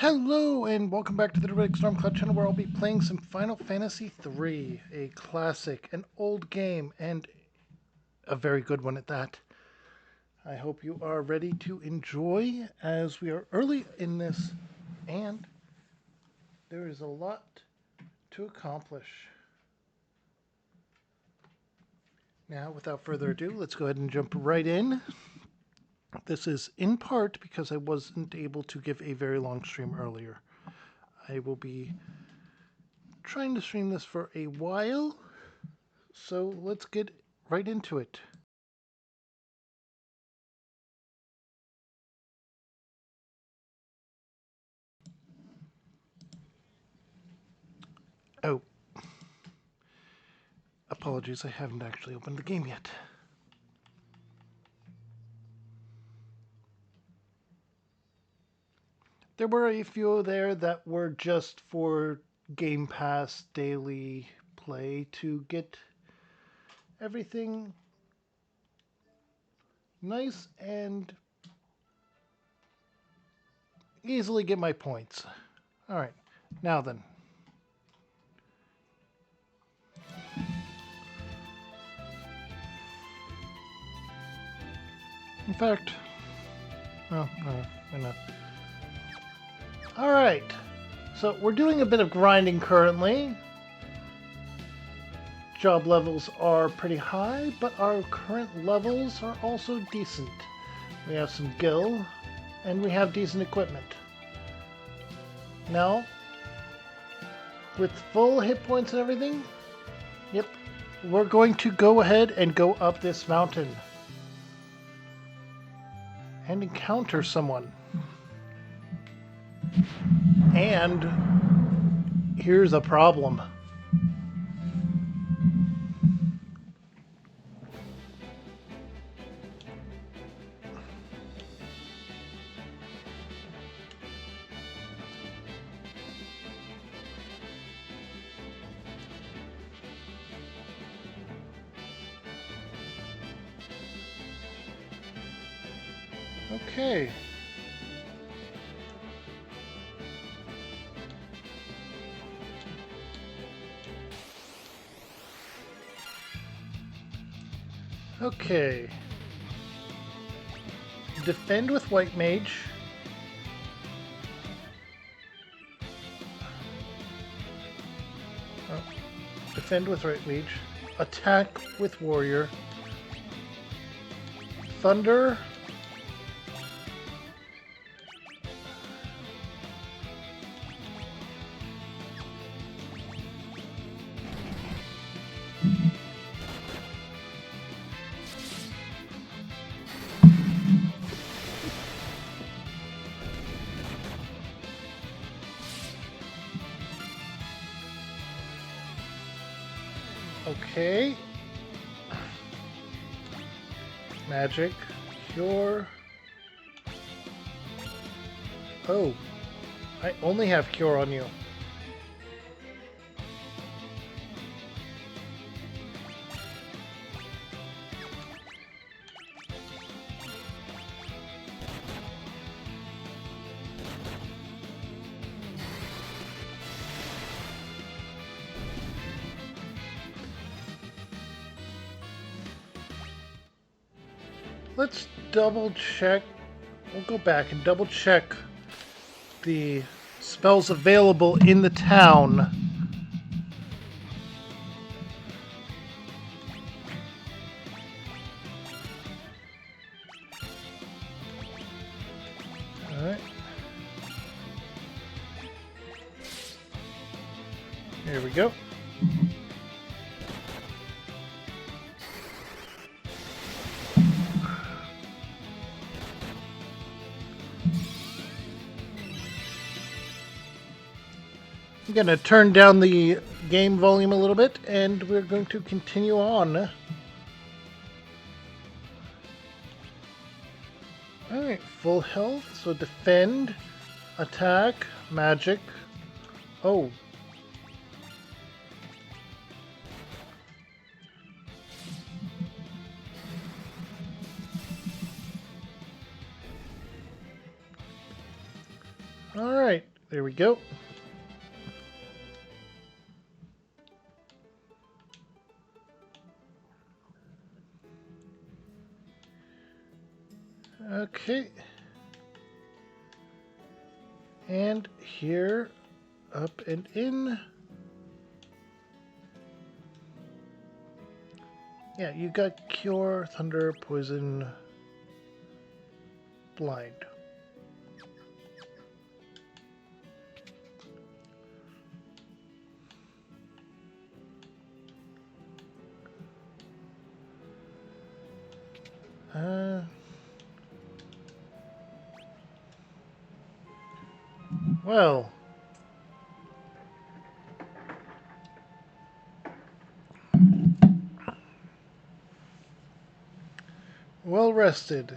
Hello and welcome back to the Dramatic Stormcloud channel where I'll be playing some Final Fantasy III, a classic, an old game, and a very good one at that. I hope you are ready to enjoy as we are early in this and there is a lot to accomplish. Now, without further ado, let's go ahead and jump right in. This is in part because I wasn't able to give a very long stream earlier. I will be trying to stream this for a while, so let's get right into it. Oh, apologies, I haven't actually opened the game yet. There were a few there that were just for Game Pass daily play to get everything nice and easily get my points. Alright, now then. In fact, well, no, why not? Alright, so we're doing a bit of grinding currently. Job levels are pretty high, but our current levels are also decent. We have some gil, and we have decent equipment. Now, with full hit points and everything, yep, we're going to go ahead and go up this mountain and encounter someone. And here's a problem. Okay. Okay. Defend with White Mage. Oh. Defend with Right Mage. Attack with Warrior. Thunder. Okay. Magic. Cure. Oh. I only have Cure on you. Let's double check. We'll go back and double check the spells available in the town. Alright. Here we go. I'm going to turn down the game volume a little bit, and we're going to continue on. Alright, full health, so defend, attack, magic. Oh. Alright, there we go. Okay. And here, up and in. Yeah, you got Cure, Thunder, Poison, Blind. Well. Well rested.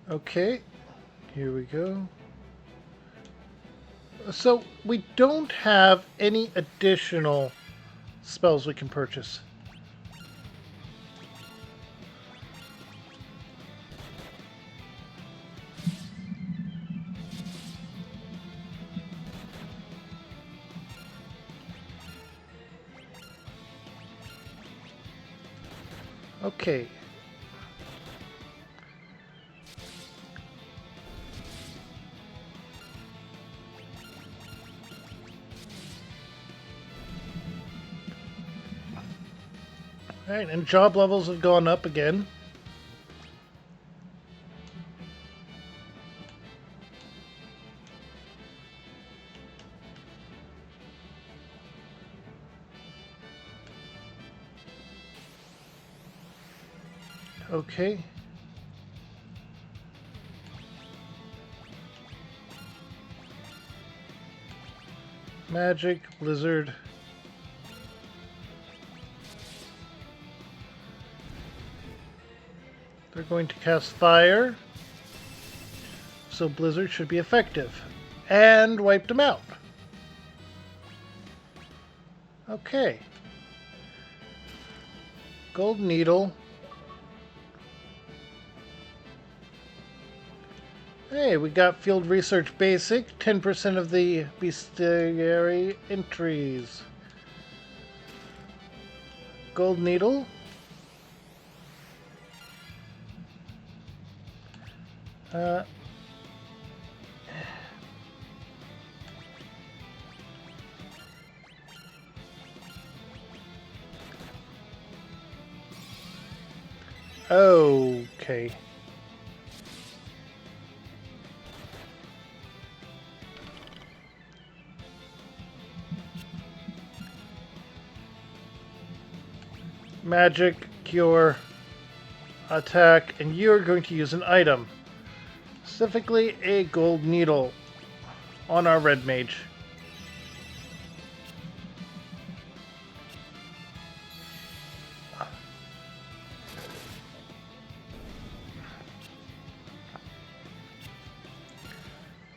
Okay, here we go. So, we don't have any additional spells we can purchase. Okay. Alright, and job levels have gone up again. Okay. Magic, Blizzard. They're going to cast Fire. So Blizzard should be effective. And wiped them out. Okay. Gold Needle. Hey, we got Field Research Basic. 10% of the bestiary entries. Gold Needle. Okay. Magic, Cure, Attack, and you're going to use an item. Specifically a Gold Needle on our Red Mage.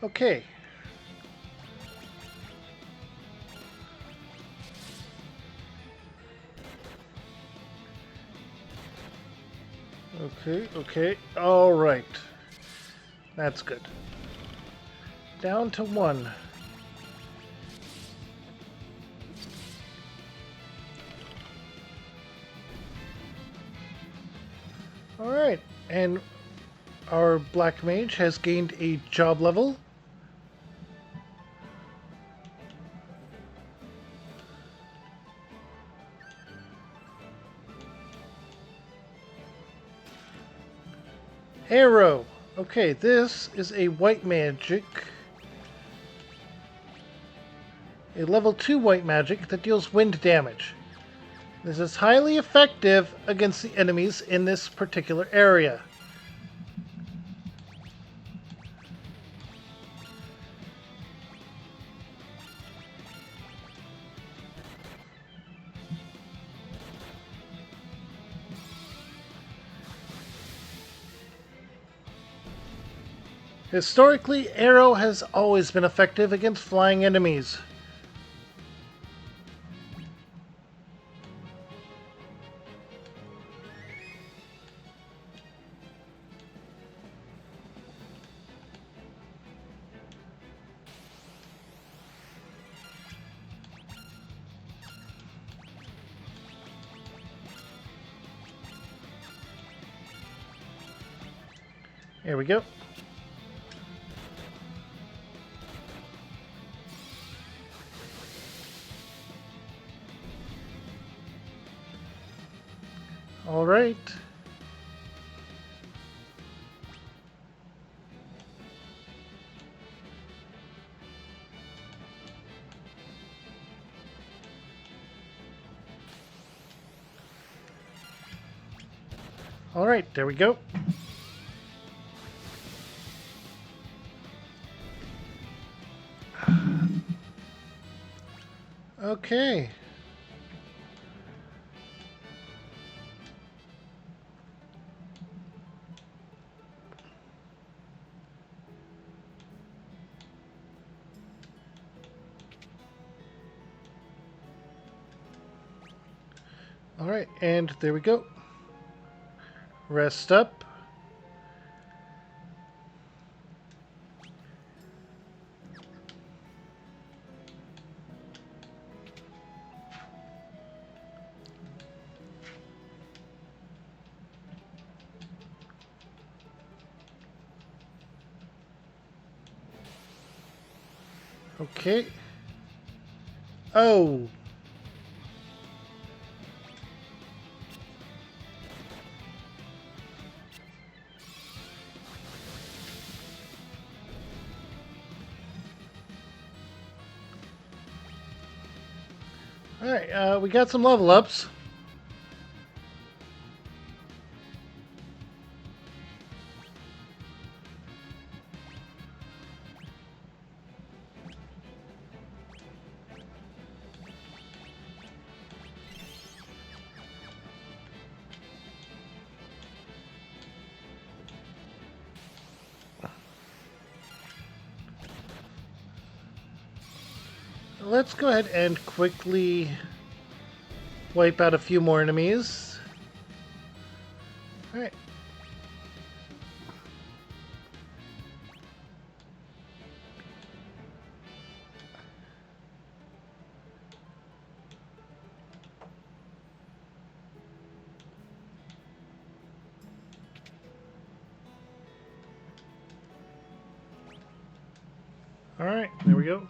Okay. Okay. All right. That's good. Down to 1. All right. And our Black Mage has gained a job level. Arrow. Okay, this is a white magic. A level 2 white magic that deals wind damage. This is highly effective against the enemies in this particular area. Historically, Arrow has always been effective against flying enemies. Here we go. All right. All right, there we go. Okay. All right, and there we go. Rest up. Okay. Oh. All right, we got some level ups. Let's go ahead and quickly wipe out a few more enemies. All right. All right, there we go.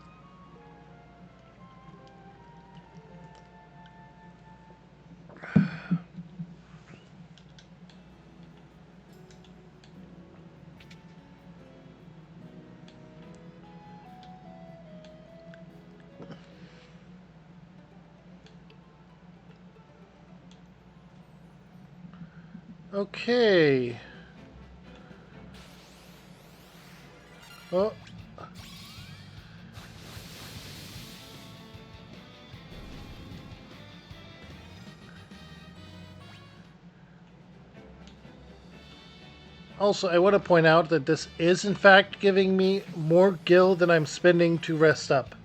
Okay. Oh. Also, I want to point out that this is in fact giving me more gil than I'm spending to rest up.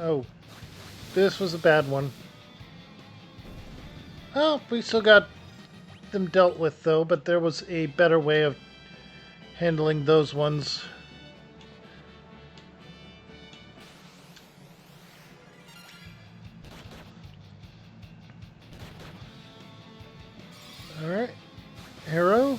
Oh, this was a bad one. Oh, we still got them dealt with though, but there was a better way of handling those ones. All right, arrow.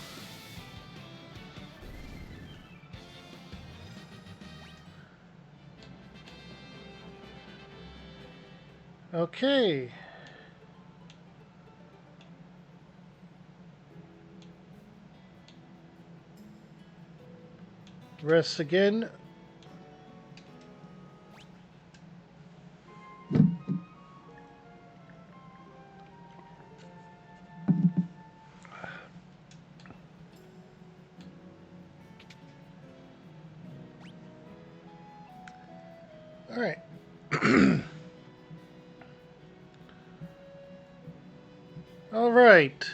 Okay. Rest again. All right. All right.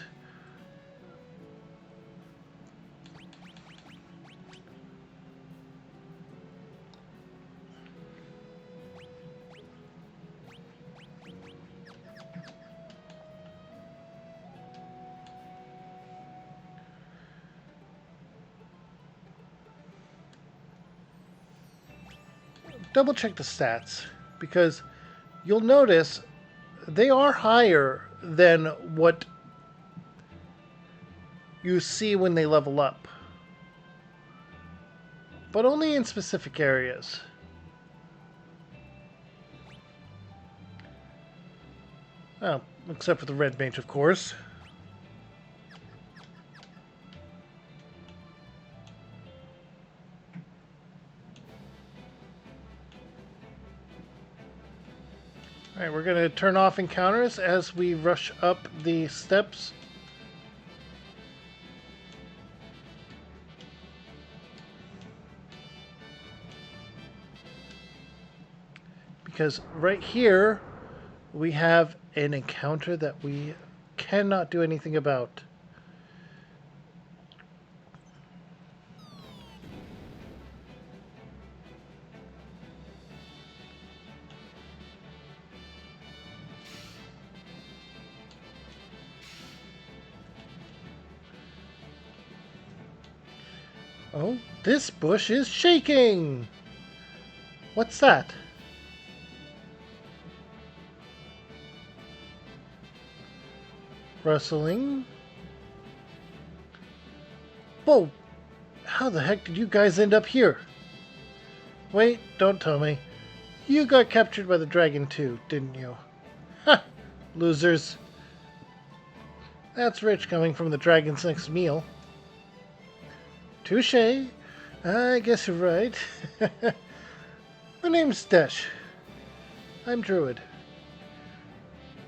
double check the stats, because you'll notice they are higher than what you see when they level up, but only in specific areas. Oh, except for the red mage, of course. Alright, we're going to turn off encounters as we rush up the steps. Because right here, we have an encounter that we cannot do anything about. Oh, this bush is shaking! What's that? Rustling. Whoa! How the heck did you guys end up here? Wait, don't tell me. You got captured by the dragon too, didn't you? Ha! Losers. That's rich coming from the dragon's next meal. Touché. I guess you're right. My name's Desh. I'm Druid.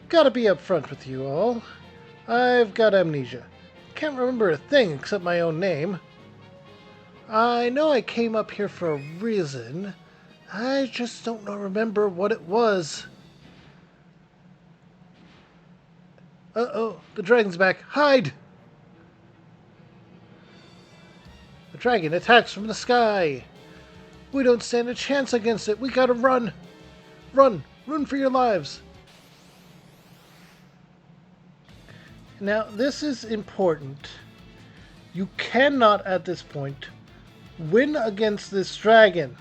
Gotta be upfront with you all. I've got amnesia. Can't remember a thing except my own name. I know I came up here for a reason. I just don't remember what it was. Uh-oh, the dragon's back. Hide! The dragon attacks from the sky. We don't stand a chance against it. We gotta run. Run. Run for your lives. Now, this is important. You cannot, at this point, win against this dragon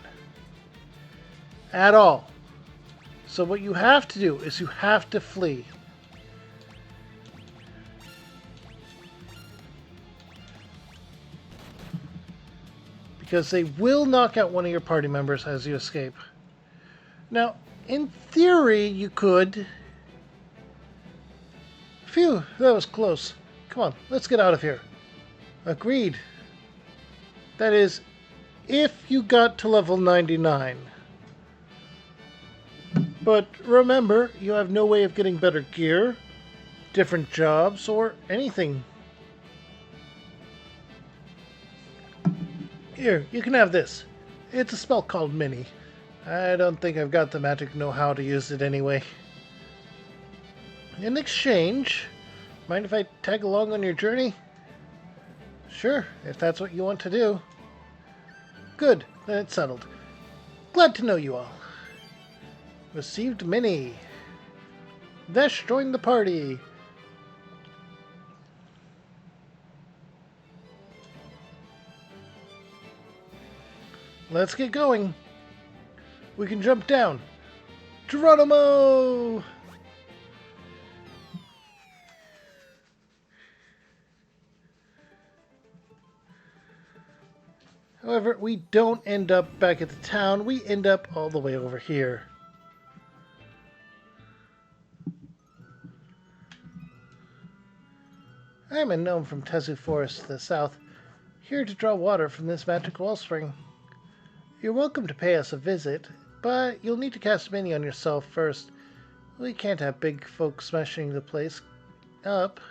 at all. So what you have to do is you have to flee. Because they will knock out one of your party members as you escape. Now, in theory, you could... Phew, that was close. Come on, let's get out of here. Agreed. That is, if you got to level 99. But remember, you have no way of getting better gear, different jobs, or anything. Here, you can have this. It's a spell called Mini. I don't think I've got the magic know-how to use it anyway. In exchange, mind if I tag along on your journey? Sure, if that's what you want to do. Good, then it's settled. Glad to know you all. Received Mini. Desh joined the party. Let's get going. We can jump down. Geronimo! However, we don't end up back at the town. We end up all the way over here. I'm a gnome from Tezu Forest to the south, here to draw water from this magic wellspring. You're welcome to pay us a visit, but you'll need to cast Mini on yourself first. We can't have big folks smashing the place up.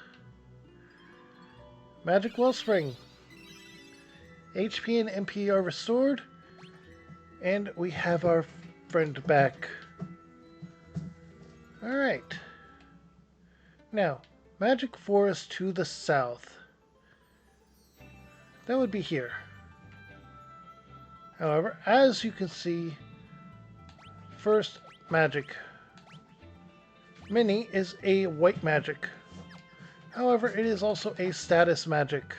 Magic wellspring. HP and MP are restored, and we have our friend back. Alright. Now, Magic Forest to the south. That would be here. However, as you can see, first magic. Mini is a white magic. However, it is also a status magic.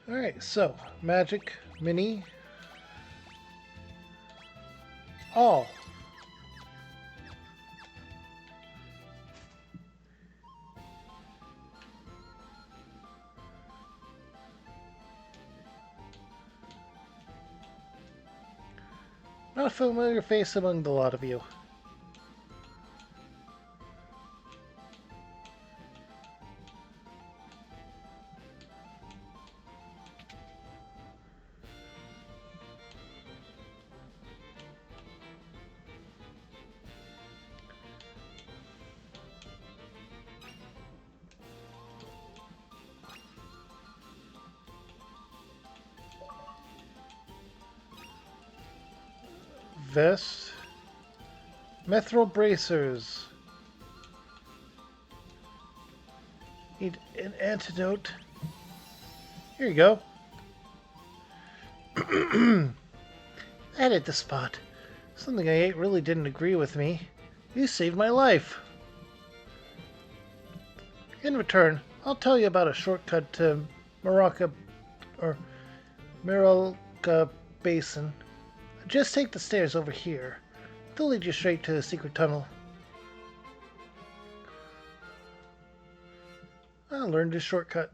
Alright, so magic, mini, all. Not a familiar face among the lot of you. Vest. Mithril bracers. Need an antidote. Here you go. That hit the spot. Something I ate really didn't agree with me. You saved my life. In return, I'll tell you about a shortcut to Maraka or Miralka Basin. Just take the stairs over here. They'll lead you straight to the secret tunnel. I learned a shortcut.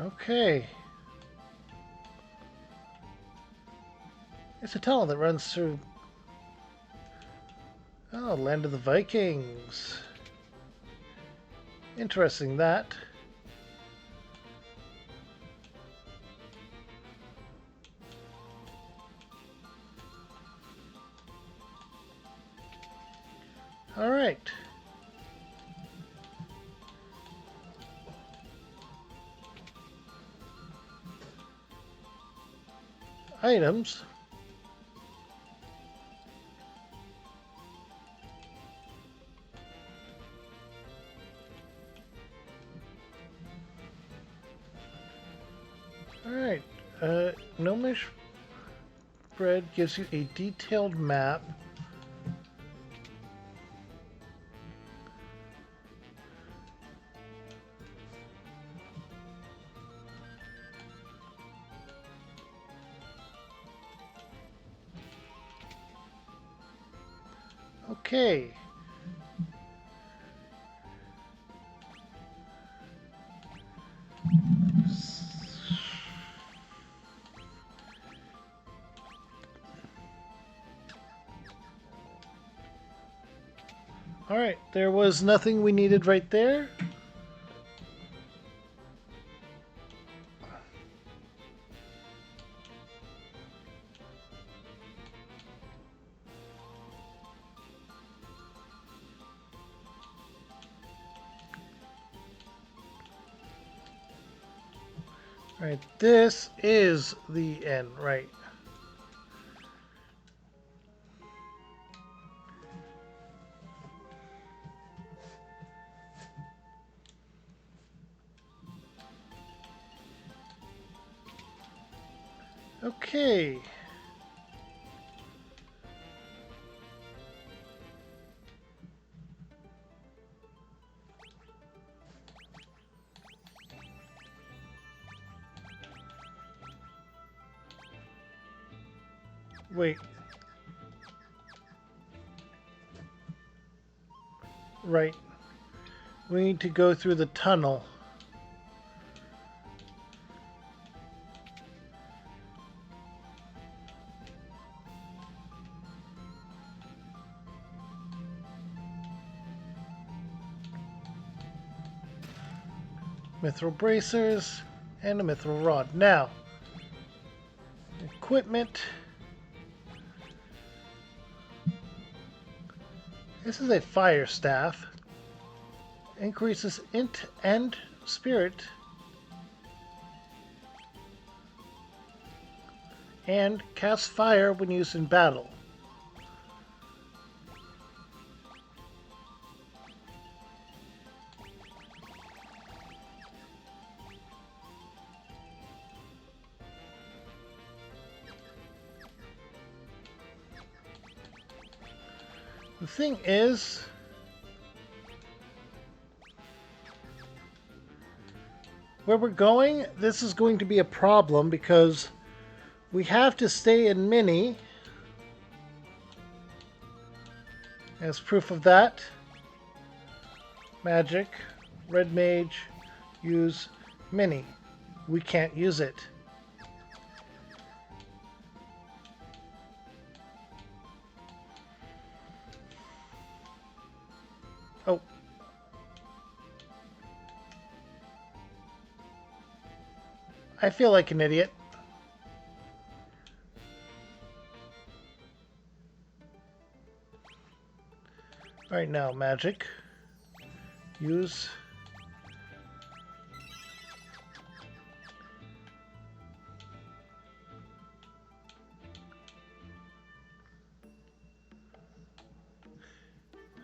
Okay. It's a tunnel that runs through... Oh, land of the Vikings. Interesting, that. All right. Items. Alright, Gnomish bread gives you a detailed map. Okay. Alright, there was nothing we needed right there. Alright, this is the end, right? Okay. Wait. Right. We need to go through the tunnel. Mithril bracers and a mithril rod. Now, equipment. This is a fire staff. Increases int and spirit. And casts fire when used in battle. The thing is, where we're going, this is going to be a problem because we have to stay in Mini. As proof of that, magic, red mage, use Mini. We can't use it. Oh. I feel like an idiot. Alright, now magic. Use.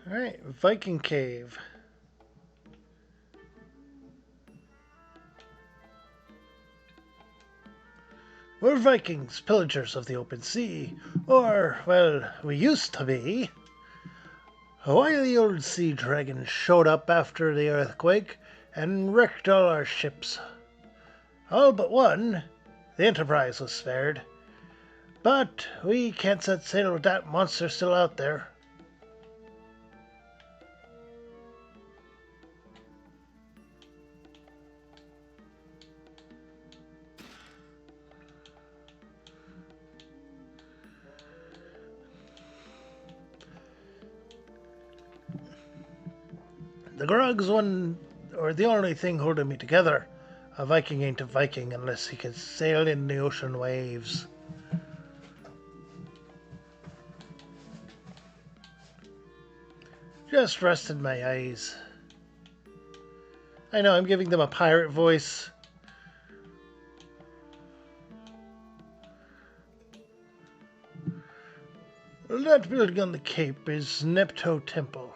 Alright, Viking Cave. We're Vikings, pillagers of the open sea. Or, well, we used to be. A wily old sea dragon showed up after the earthquake and wrecked all our ships. All but one. The Enterprise was spared. But we can't set sail with that monster still out there. The grog's the only thing holding me together. A Viking ain't a Viking unless he can sail in the ocean waves. Just rested my eyes. I know, I'm giving them a pirate voice. That building on the cape is Nepto Temple.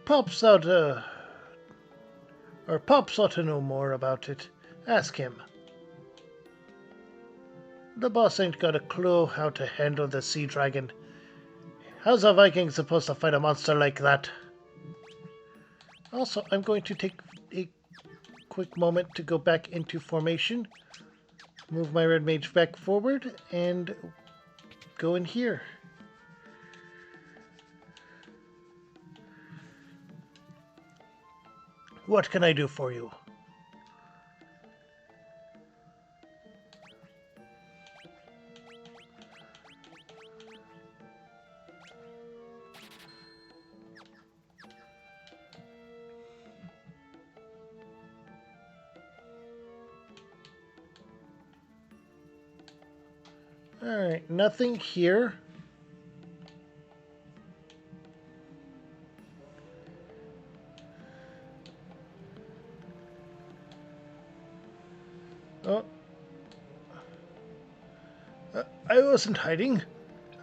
Pops ought to know more about it. Ask him. The boss ain't got a clue how to handle the sea dragon. How's a Viking supposed to fight a monster like that? Also, I'm going to take a quick moment to go back into formation. Move my red mage back forward and go in here. What can I do for you? Alright, nothing here. Oh. I wasn't hiding.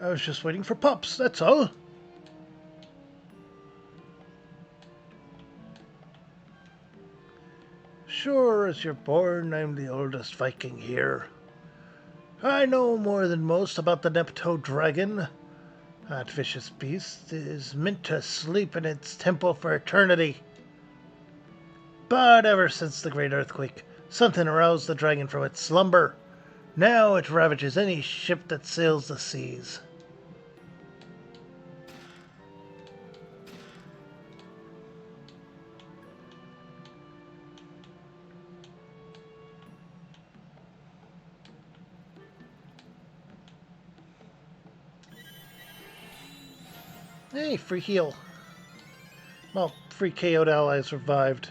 I was just waiting for Pops, that's all. Sure as you're born, I'm the oldest Viking here. I know more than most about the Nepto dragon. That vicious beast is meant to sleep in its temple for eternity. But ever since the great earthquake, something aroused the dragon from its slumber. Now it ravages any ship that sails the seas. Hey, free heal. Well, free KO'd allies revived.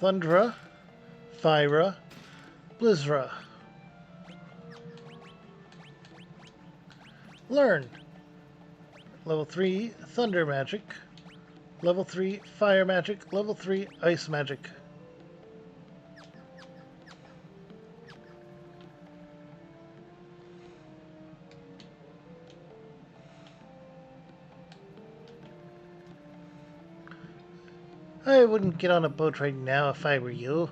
Thundra, Phyra, Blizzra. Learn. Level 3 Thunder Magic. Level 3 Fire Magic. Level 3 Ice Magic. I wouldn't get on a boat right now if I were you.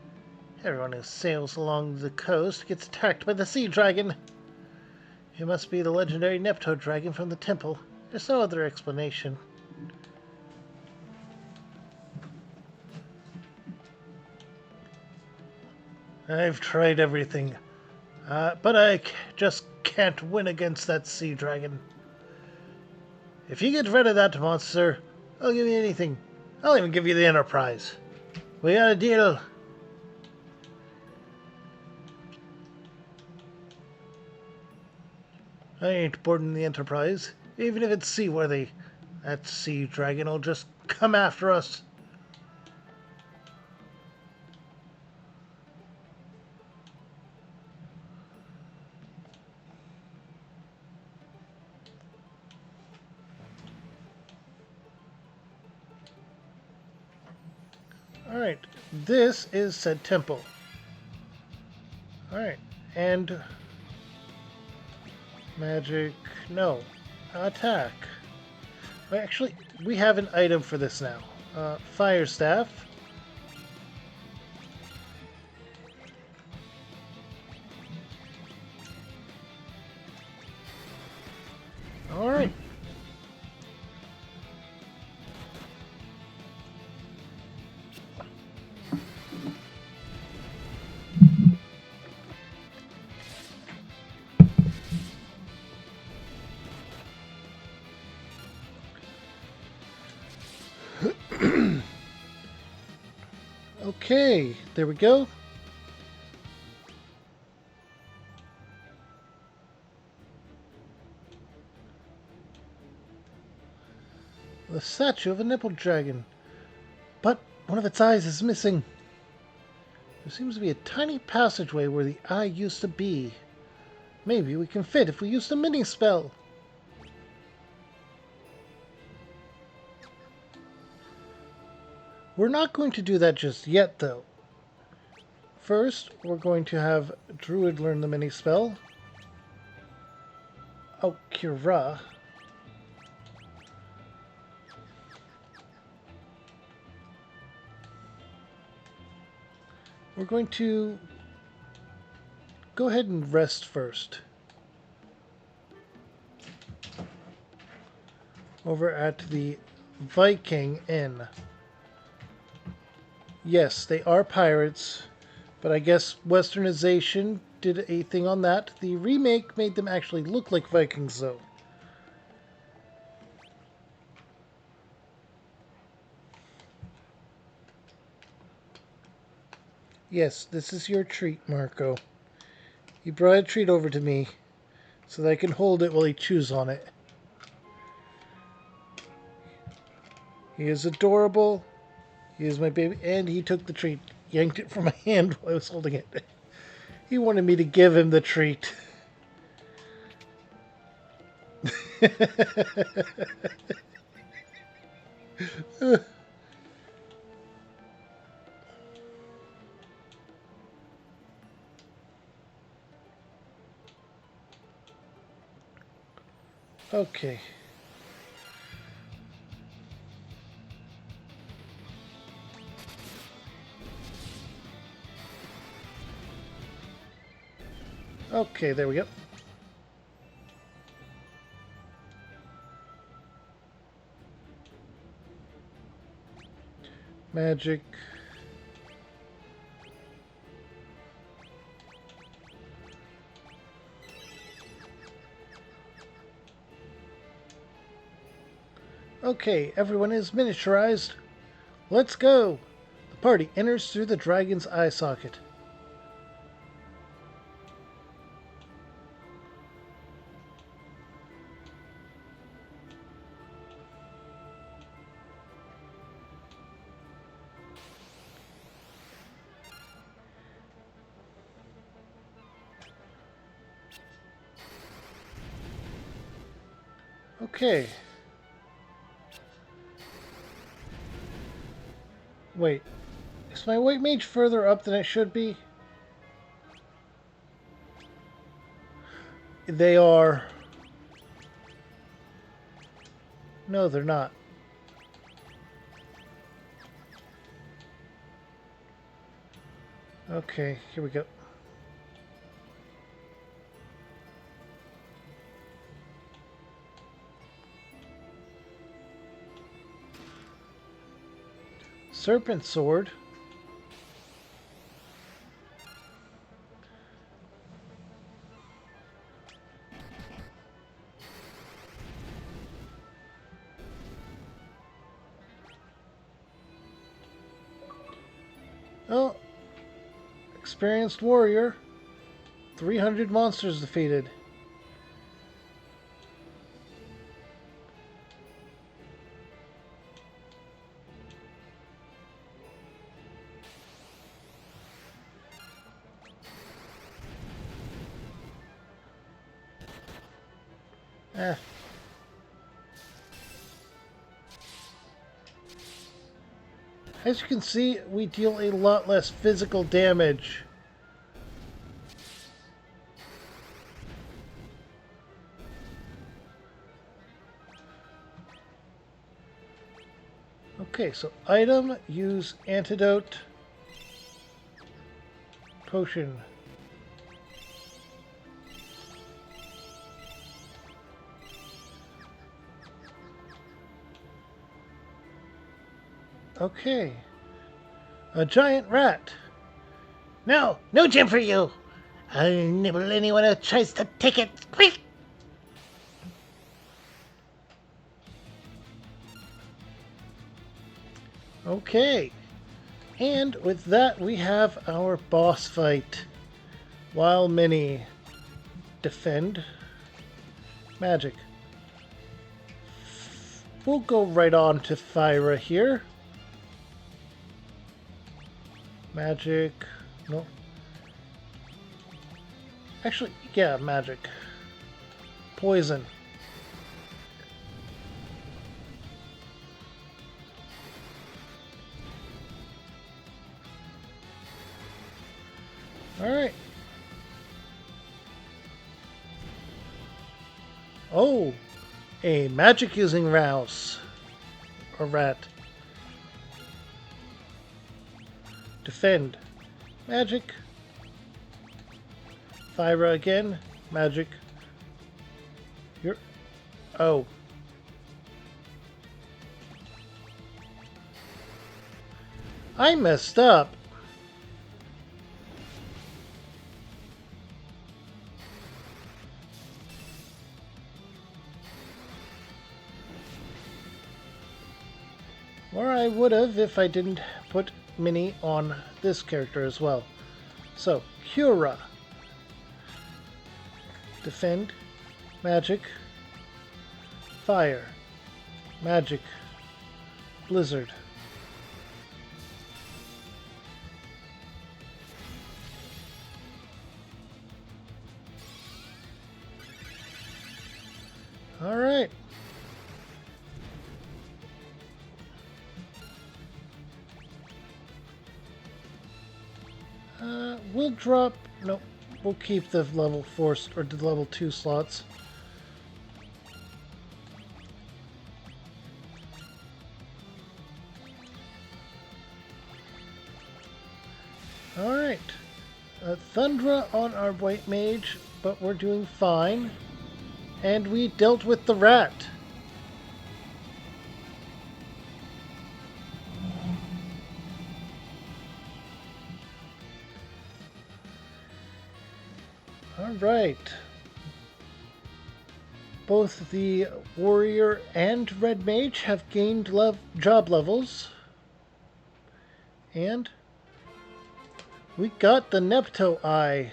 Everyone who sails along the coast gets attacked by the sea dragon. It must be the legendary Nepto dragon from the temple. There's no other explanation. I've tried everything, but just can't win against that sea dragon. If you get rid of that monster, I'll give you anything. I'll even give you the Enterprise. We got a deal. I ain't boarding the Enterprise, even if it's seaworthy. That sea dragon will just come after us. Alright, this is said temple. Alright, and magic, no, attack. Actually, we have an item for this now. Fire staff. Alright. Okay, there we go. The statue of a nipple dragon. But one of its eyes is missing. There seems to be a tiny passageway where the eye used to be. Maybe we can fit if we use the mini spell. We're not going to do that just yet, though. First, we're going to have Druid learn the mini spell. Oh, Kira. We're going to go ahead and rest first. Over at the Viking Inn. Yes, they are pirates, but I guess Westernization did a thing on that. The remake made them actually look like Vikings, though. Yes, this is your treat, Marco. He brought a treat over to me so that I can hold it while he chews on it. He is adorable. He is my baby, and he took the treat, yanked it from my hand while I was holding it. He wanted me to give him the treat. Okay. Okay, there we go. Magic. Okay, everyone is miniaturized. Let's go! The party enters through the dragon's eye socket. Okay. Wait. Is my white mage further up than it should be? They are. No, they're not. Okay, here we go. Serpent Sword. Oh, experienced warrior. 300 monsters defeated. Eh. As you can see, we deal a lot less physical damage. Okay, so item, use antidote, potion. Okay. A giant rat. No, no gem for you. I'll nibble anyone who tries to take it. Quick! Okay. And with that, we have our boss fight. While many defend. Magic. We'll go right on to Phyra here. Magic. No. Actually, yeah, magic. Poison. Alright. Oh! A magic using Rouse. Or rat. Defend. Magic. Phyra again. Magic. You're... Oh. I messed up. Or I would have if I didn't put Mini on this character as well. So, Cura. Defend. Magic. Fire. Magic. Blizzard. Alright. We'll drop... No, we'll keep the level 4 or the level 2 slots. Alright. Thundra on our white mage, but we're doing fine. And we dealt with the rat. Alright. Both the warrior and red mage have gained job levels. And we got the Nepto Eye.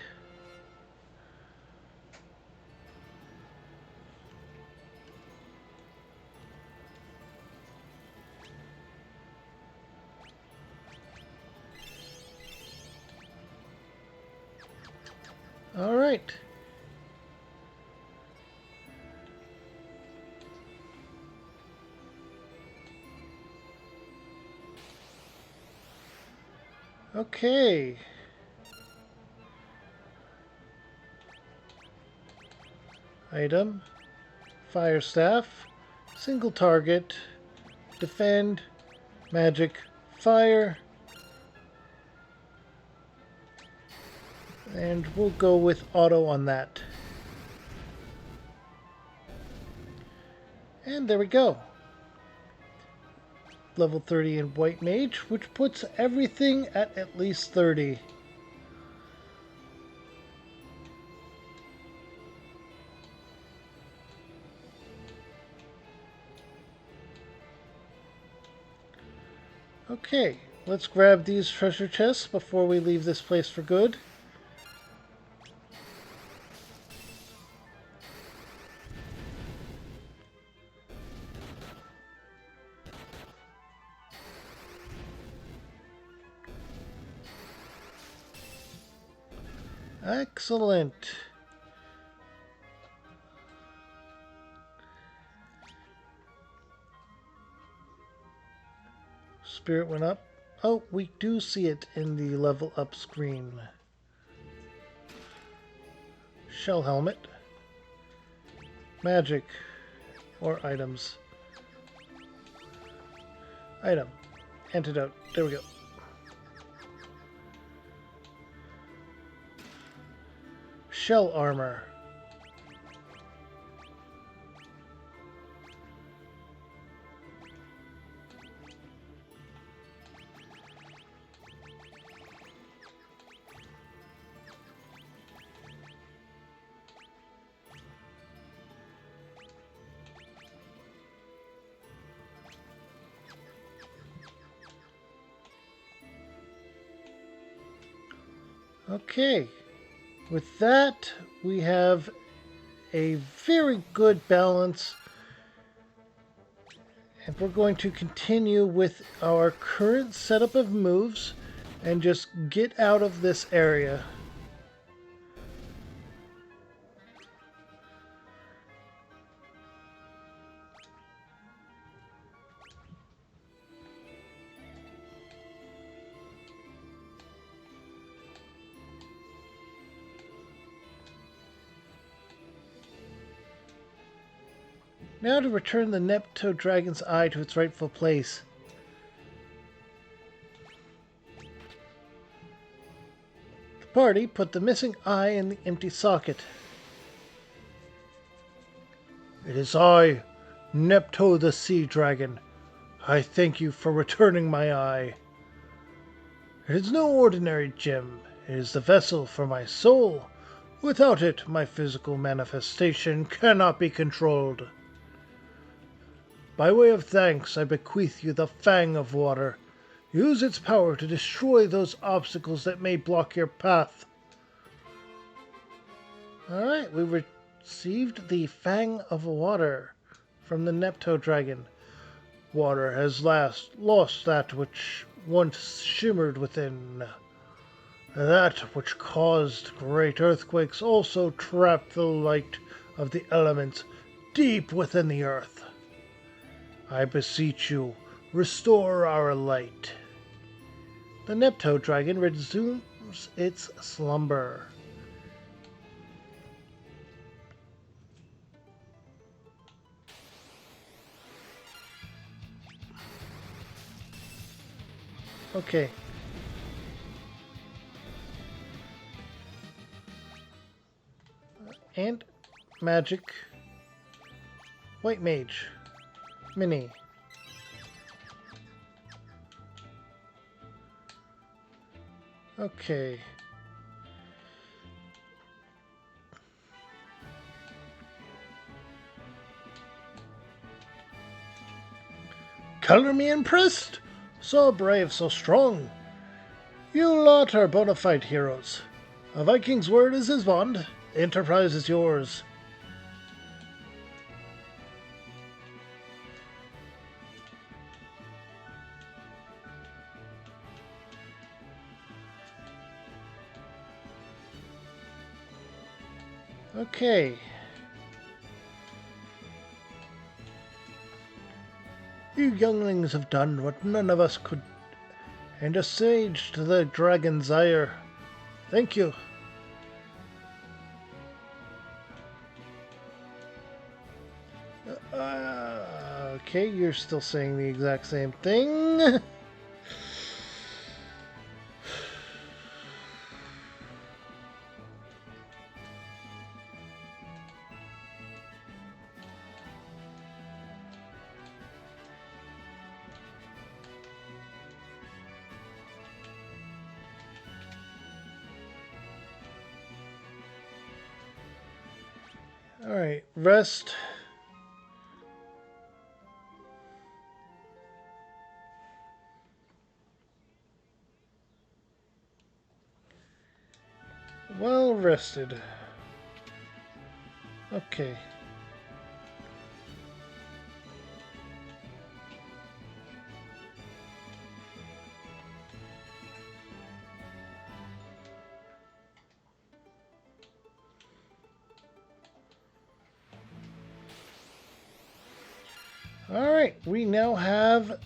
All right. Okay. Item. Fire staff. Single target. Defend. Magic. Fire. And we'll go with auto on that. And there we go. Level 30 in White Mage, which puts everything at least 30. Okay, let's grab these treasure chests before we leave this place for good. Excellent. Spirit went up. Oh, we do see it in the level up screen. Shell helmet. Magic. Or items. Item. Antidote. There we go. Shell armor. Okay. With that, we have a very good balance. And we're going to continue with our current setup of moves and just get out of this area. Now to return the Nepto Dragon's Eye to its rightful place. The party put the missing eye in the empty socket. It is I, Nepto the Sea Dragon. I thank you for returning my eye. It is no ordinary gem. It is the vessel for my soul. Without it, my physical manifestation cannot be controlled. By way of thanks, I bequeath you the Fang of Water. Use its power to destroy those obstacles that may block your path. Alright, we received the Fang of Water from the Nepto Dragon. Water has lost that which once shimmered within. That which caused great earthquakes also trapped the light of the elements deep within the earth. I beseech you, restore our light. The Nepto Dragon resumes its slumber. Okay. And magic. White Mage. Mini. Okay. Color me impressed. So brave, so strong. You lot are bona fide heroes. A Viking's word is his bond. Enterprise is yours. Okay. You younglings have done what none of us could, and assuaged the dragon's ire. Thank you. Okay, you're still saying the exact same thing. Alright, rest. Well rested. Okay. Alright, we now have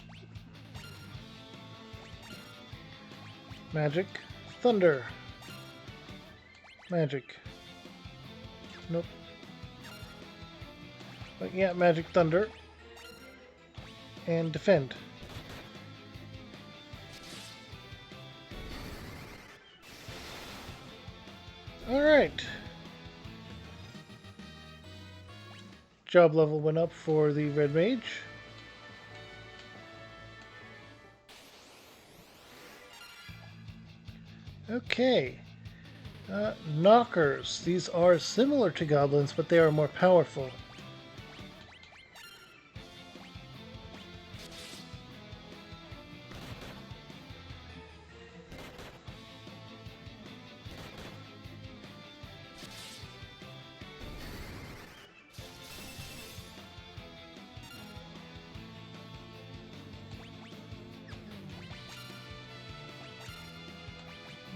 magic, thunder, magic. Nope. But yeah, magic, thunder, and defend. Alright. Job level went up for the red mage. Okay. Knockers. These are similar to goblins, but they are more powerful.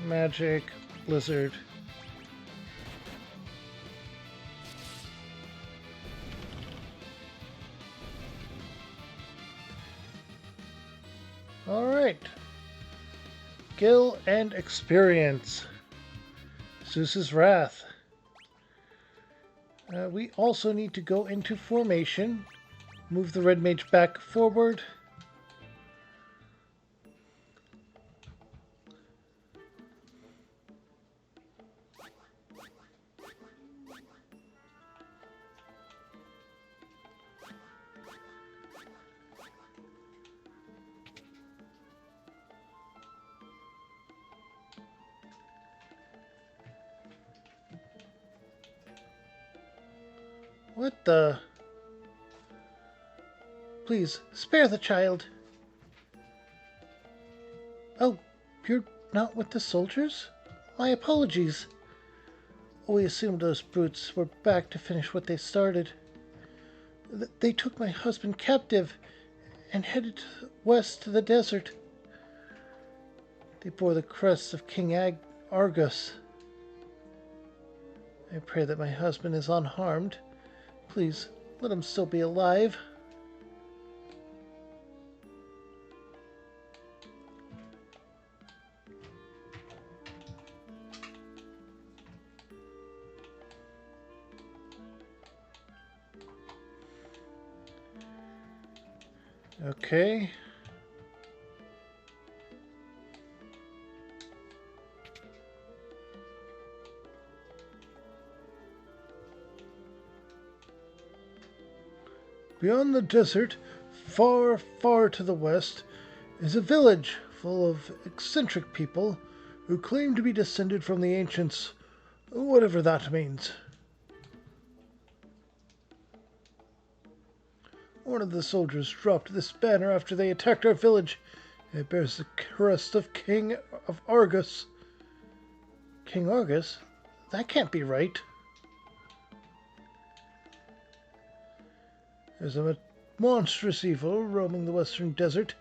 Magic, lizard. Alright. Skill and experience. Zeus's Wrath. We also need to go into formation. Move the red mage back forward. What the? Please, spare the child. Oh, you're not with the soldiers? My apologies. We assumed those brutes were back to finish what they started. They took my husband captive and headed west to the desert. They bore the crest of King Argus. I pray that my husband is unharmed. Please, let him still be alive. Okay. Beyond the desert, far, far to the west, is a village full of eccentric people who claim to be descended from the ancients, whatever that means. One of the soldiers dropped this banner after they attacked our village. It bears the crest of King of Argus. King Argus? That can't be right. There's a monstrous evil roaming the western desert.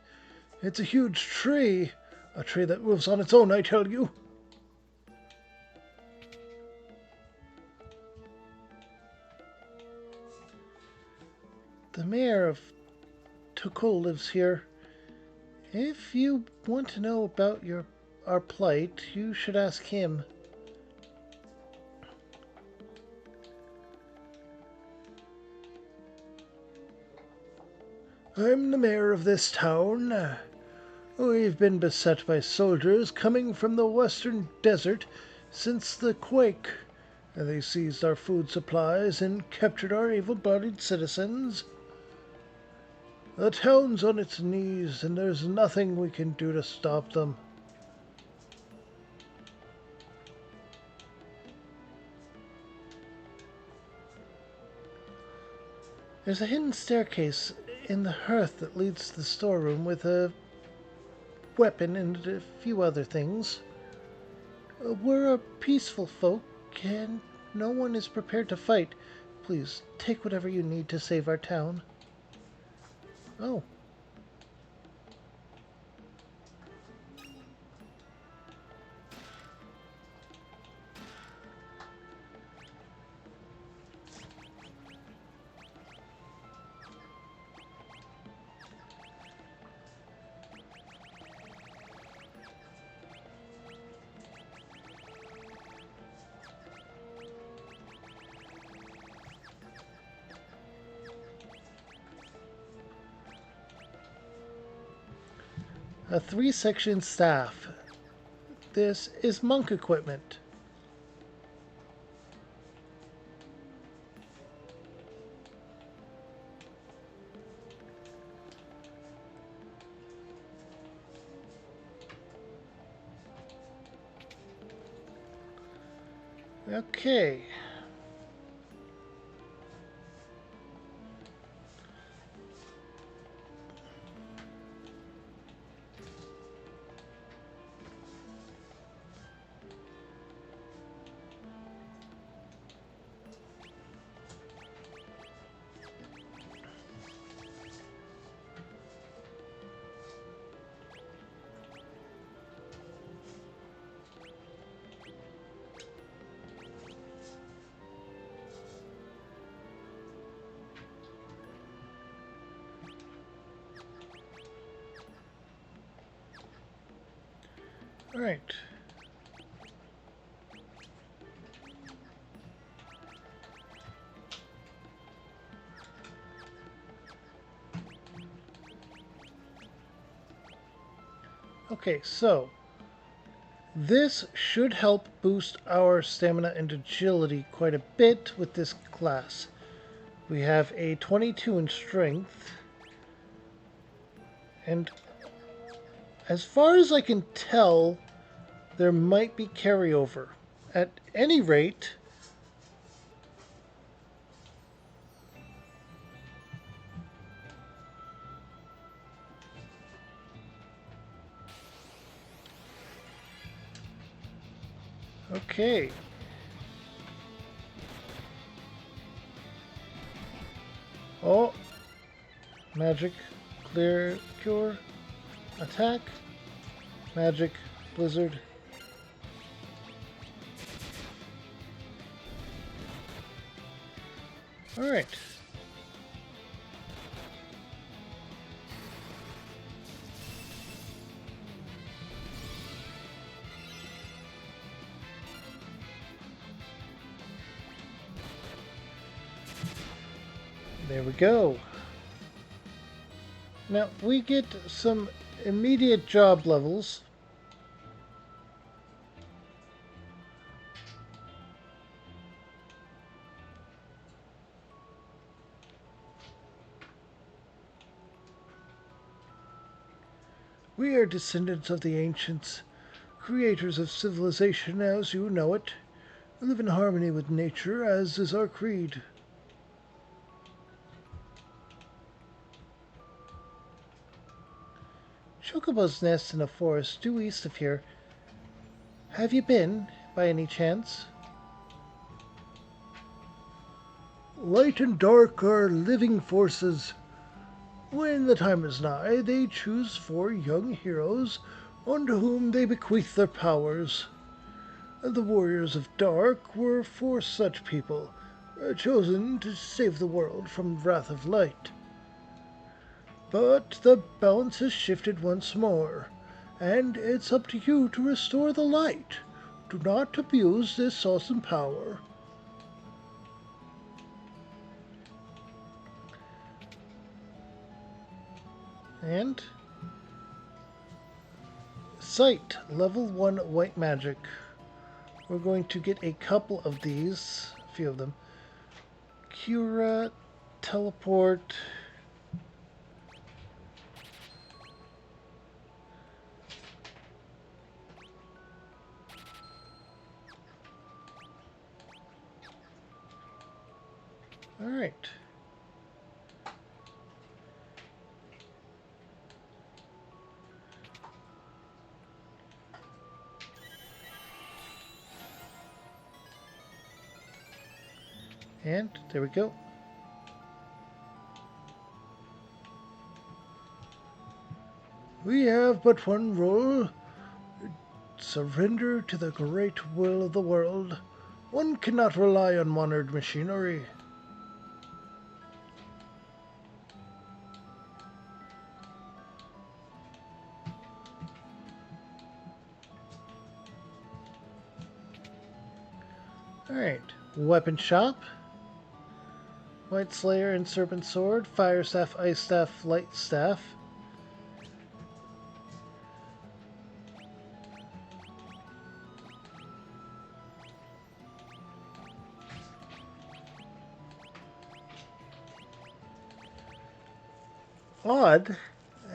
It's a huge tree. A tree that moves on its own, I tell you. The mayor of Tukul lives here. If you want to know about our plight, you should ask him. I'm the mayor of this town. We've been beset by soldiers coming from the western desert since the quake. They seized our food supplies and captured our able-bodied citizens. The town's on its knees, and there's nothing we can do to stop them. There's a hidden staircase in the hearth that leads to the storeroom with a weapon and a few other things. We're a peaceful folk, and no one is prepared to fight. Please take whatever you need to save our town. Oh, a three-section staff. This is monk equipment. Okay. All right. Okay, so this should help boost our stamina and agility quite a bit with this class. We have a 22 in strength, and as far as I can tell, there might be carryover. At any rate, okay. Oh, magic, clear, cure, attack, magic, blizzard. All right. There we go. Now we get some immediate job levels. We are descendants of the ancients, creators of civilization as you know it. We live in harmony with nature, as is our creed. Chocobo's nest in a forest due east of here. Have you been, by any chance? Light and dark are living forces. When the time is nigh, they choose four young heroes unto whom they bequeath their powers. The warriors of dark were four such people, chosen to save the world from the wrath of light. But the balance has shifted once more, and it's up to you to restore the light. Do not abuse this awesome power. And sight, level 1 white magic. We're going to get a couple of these, a few of them. Cura, teleport. All right. And there we go. We have but one rule. Surrender to the great will of the world. One cannot rely on monitored machinery. Alright, weapon shop. White Slayer and Serpent Sword, Fire Staff, Ice Staff, Light Staff. Odd.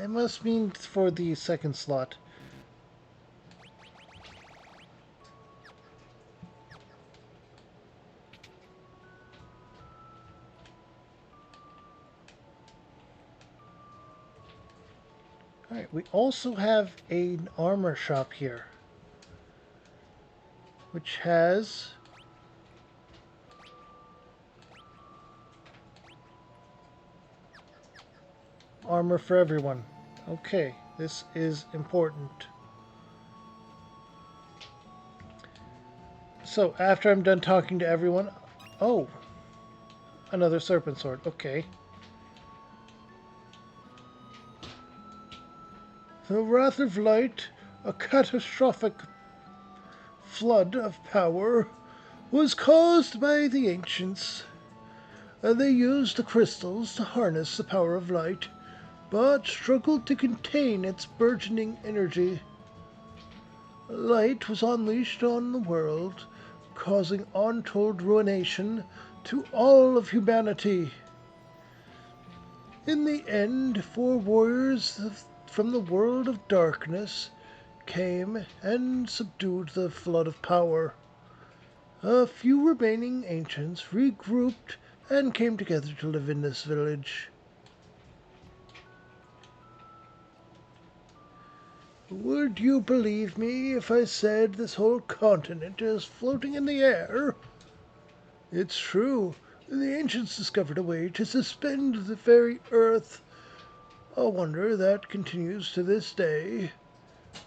It must mean for the second slot. Alright, we also have an armor shop here, which has armor for everyone. Okay, this is important. So, after I'm done talking to everyone... Oh! Another Serpent Sword. Okay. The Wrath of Light, a catastrophic flood of power, was caused by the ancients. They used the crystals to harness the power of light, but struggled to contain its burgeoning energy. Light was unleashed on the world, causing untold ruination to all of humanity. In the end, 4 warriors from the world of darkness came and subdued the flood of power. A few remaining ancients regrouped and came together to live in this village. Would you believe me if I said this whole continent is floating in the air? It's true. The ancients discovered a way to suspend the very earth, a wonder that continues to this day.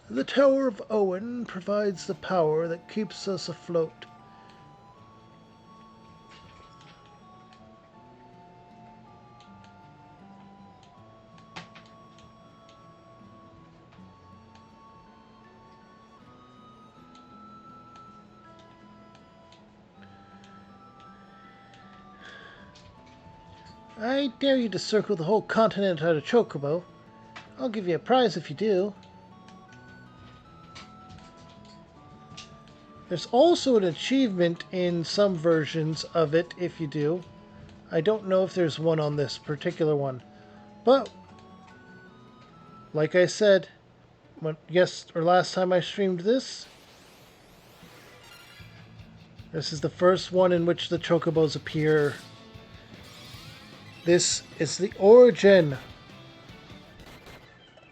The Tower of Owen provides the power that keeps us afloat. I dare you to circle the whole continent on a chocobo. I'll give you a prize if you do. There's also an achievement in some versions of it if you do. I don't know if there's one on this particular one. But, like I said, last time I streamed this, this is the first one in which the chocobos appear. This is the origin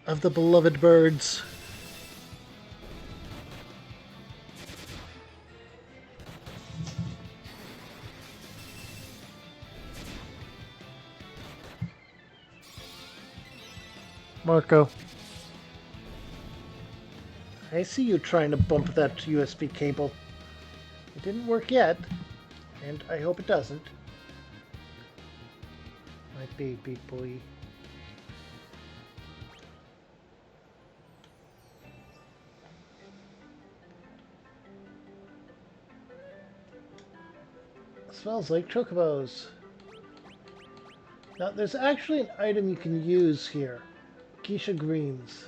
of the beloved birds. Marco, I see you trying to bump that USB cable. It didn't work yet, and I hope it doesn't. My baby boy. Smells like chocobos. Now, there's actually an item you can use here. Geisha greens.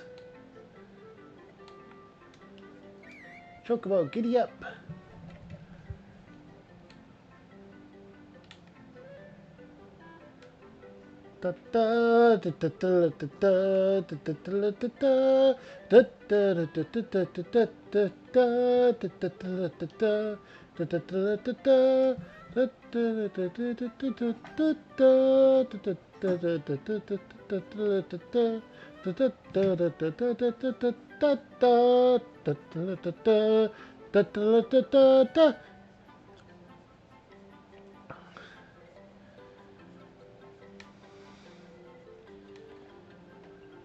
Chocobo, giddy up!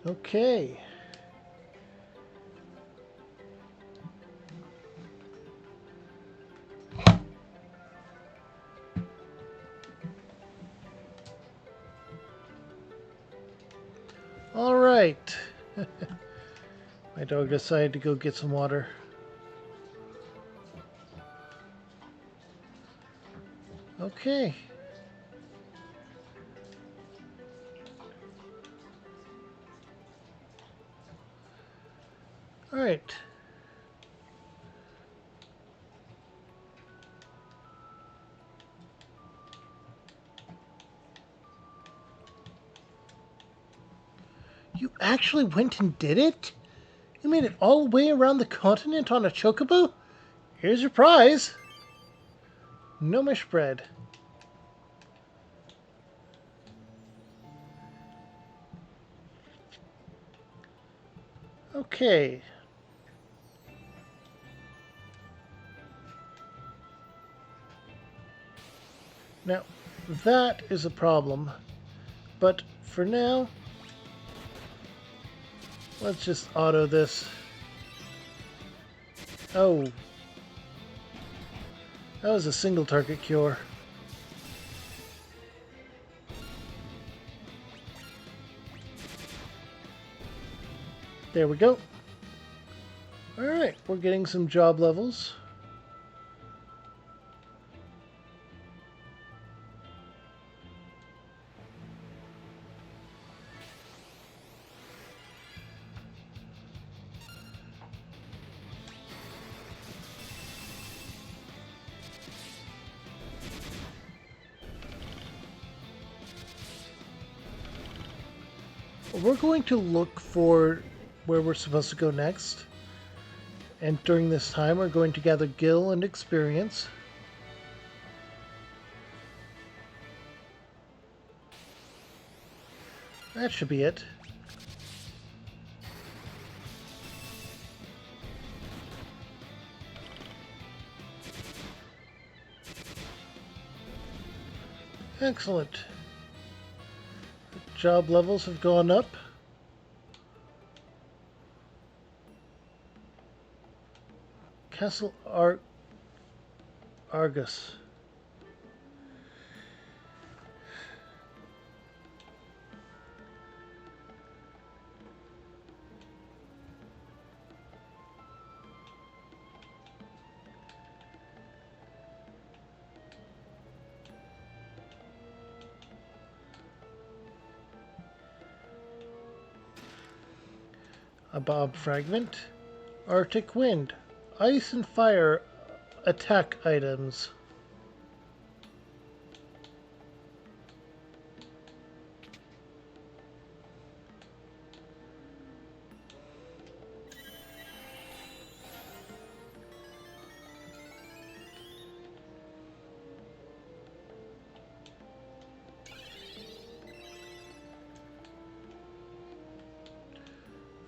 Okay. All right. My dog decided to go get some water. Okay. All right. You actually went and did it? You made it all the way around the continent on a chocobo? Here's your prize. Gnomish bread. Okay. Now, that is a problem. But for now, let's just auto this. Oh, that was a single target cure. There we go. Alright, we're getting some job levels. We're going to look for where we're supposed to go next. And during this time, we're going to gather gil and experience. That should be it. Excellent. Job levels have gone up. Castle Argus. A Bob Fragment. Arctic Wind. Ice and Fire attack items.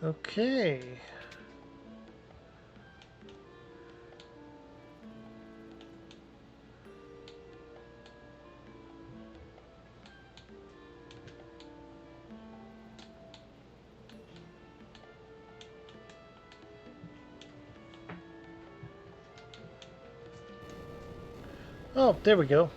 Okay. Oh, there we go.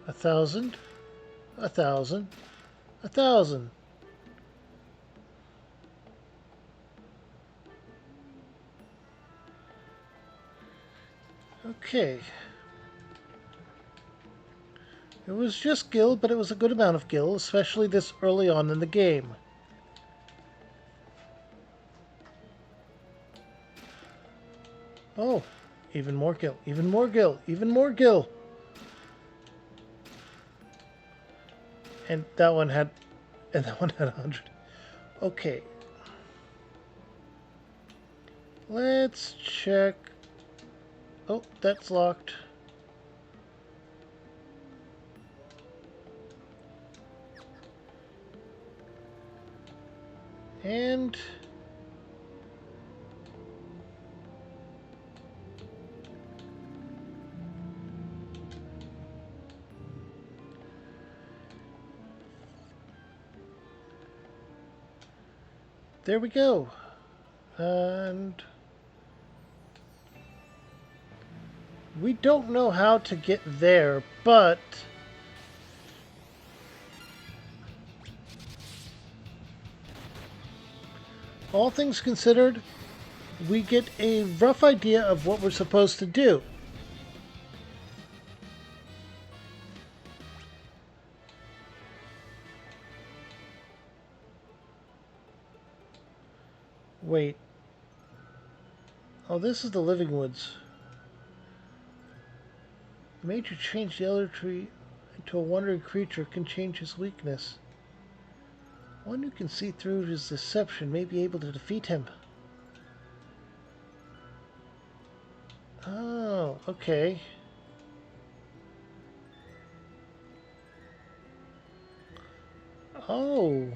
A thousand, a thousand, a thousand. Okay. It was just gil, but it was a good amount of gil, especially this early on in the game. Oh, even more gil, even more gil, even more gil. And that one had 100. Okay. Let's check. Oh, that's locked. And there we go. And we don't know how to get there, but all things considered, we get a rough idea of what we're supposed to do. Wait. Oh, this is the living woods. The major change the elder tree into a wandering creature can change his weakness. One who can see through his deception may be able to defeat him. Oh, okay. Oh.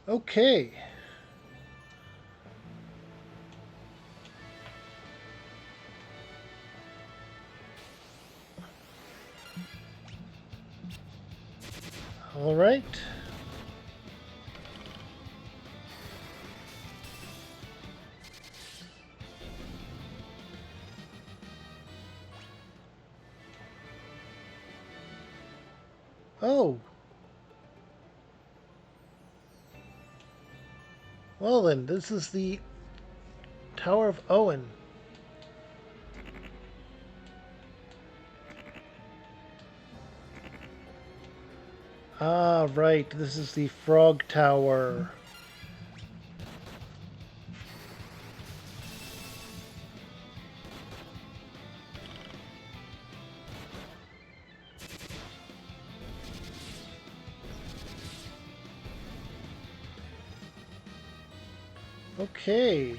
Okay. All right. Oh. Well then, this is the Tower of Owen. Ah, right. This is the Frog Tower. Okay.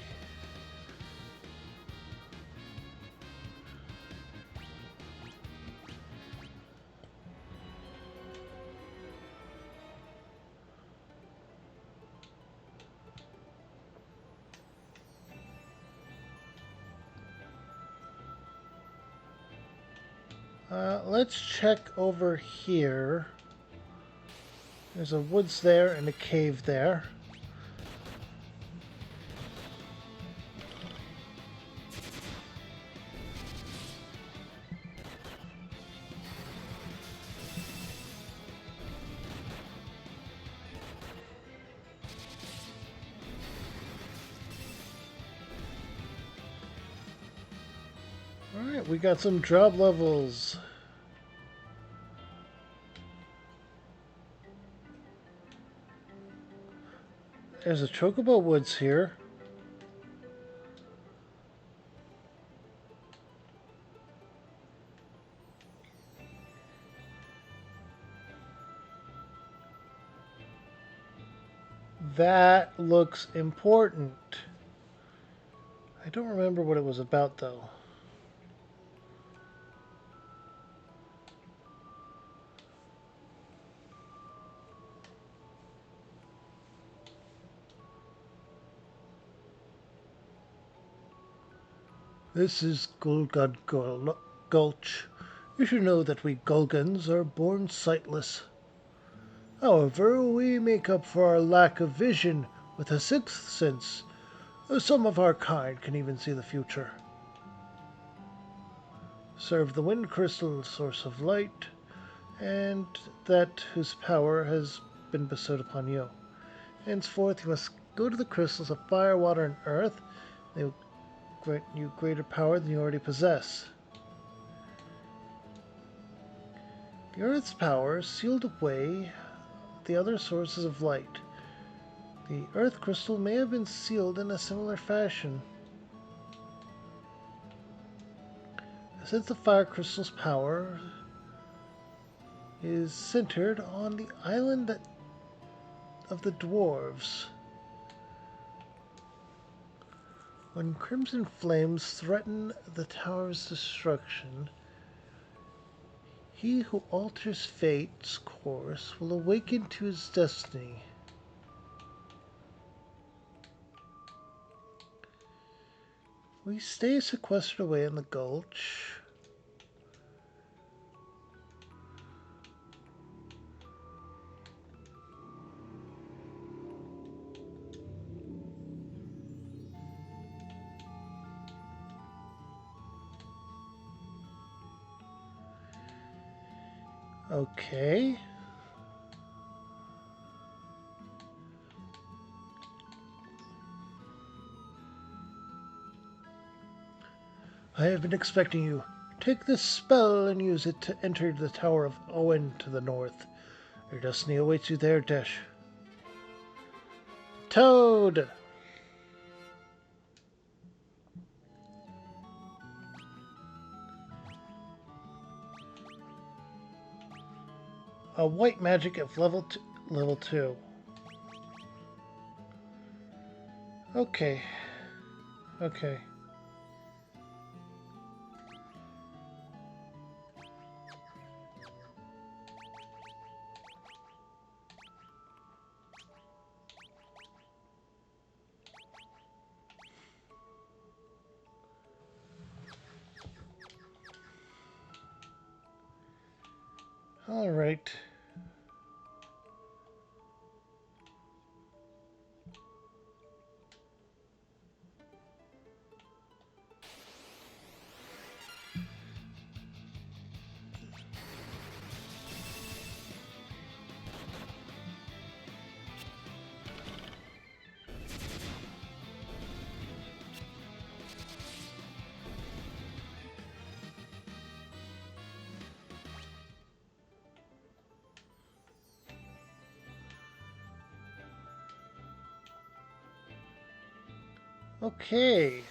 Let's check over here. There's a woods there and a cave there. Alright, we got some job levels. There's a chocobo woods here. That looks important. I don't remember what it was about though. This is Gulgad Gulch. You should know that we Gulgans are born sightless. However, we make up for our lack of vision with a sixth sense. Some of our kind can even see the future. Serve the wind crystal, source of light, and that whose power has been bestowed upon you. Henceforth, you must go to the crystals of fire, water, and earth. They will grant you greater power than you already possess. The earth's power sealed away the other sources of light. The earth crystal may have been sealed in a similar fashion. Since the fire crystal's power is centered on the island of the dwarves, When crimson flames threaten the tower's destruction, he who alters fate's course will awaken to his destiny. We stay sequestered away in the gulch. Okay. I have been expecting you. Take this spell and use it to enter the Tower of Owen to the north. Your destiny awaits you there, Desh. Toad! A white magic of level 2. Okay. Okay. All right. Okay.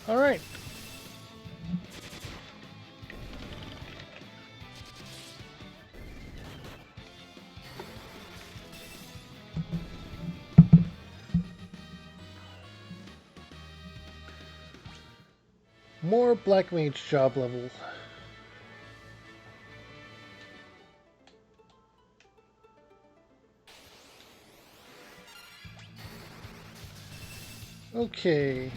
All right. More Black Mage job level. Okay.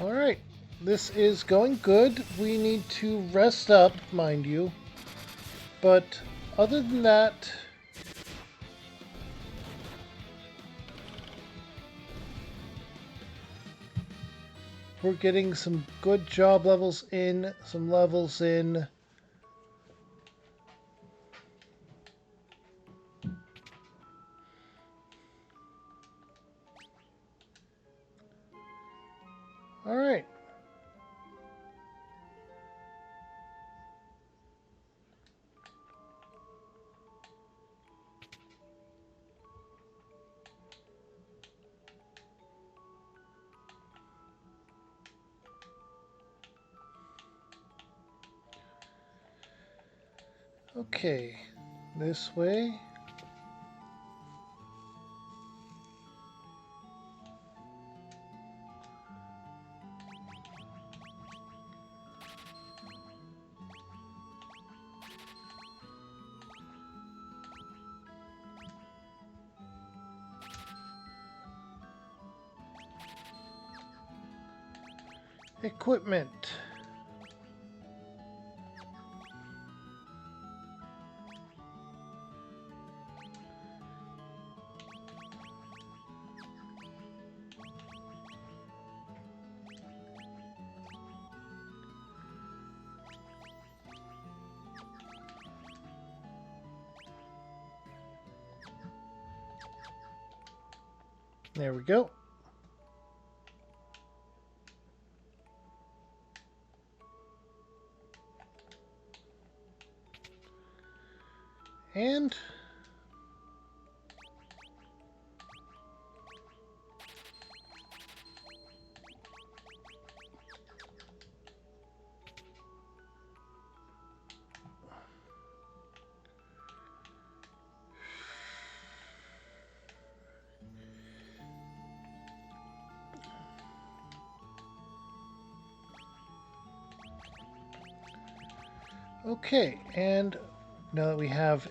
All right. This is going good. We need to rest up, mind you. But other than that, we're getting some good job levels in, some levels in. All right. Okay. This way. Equipment. There we go. And okay, and now that we have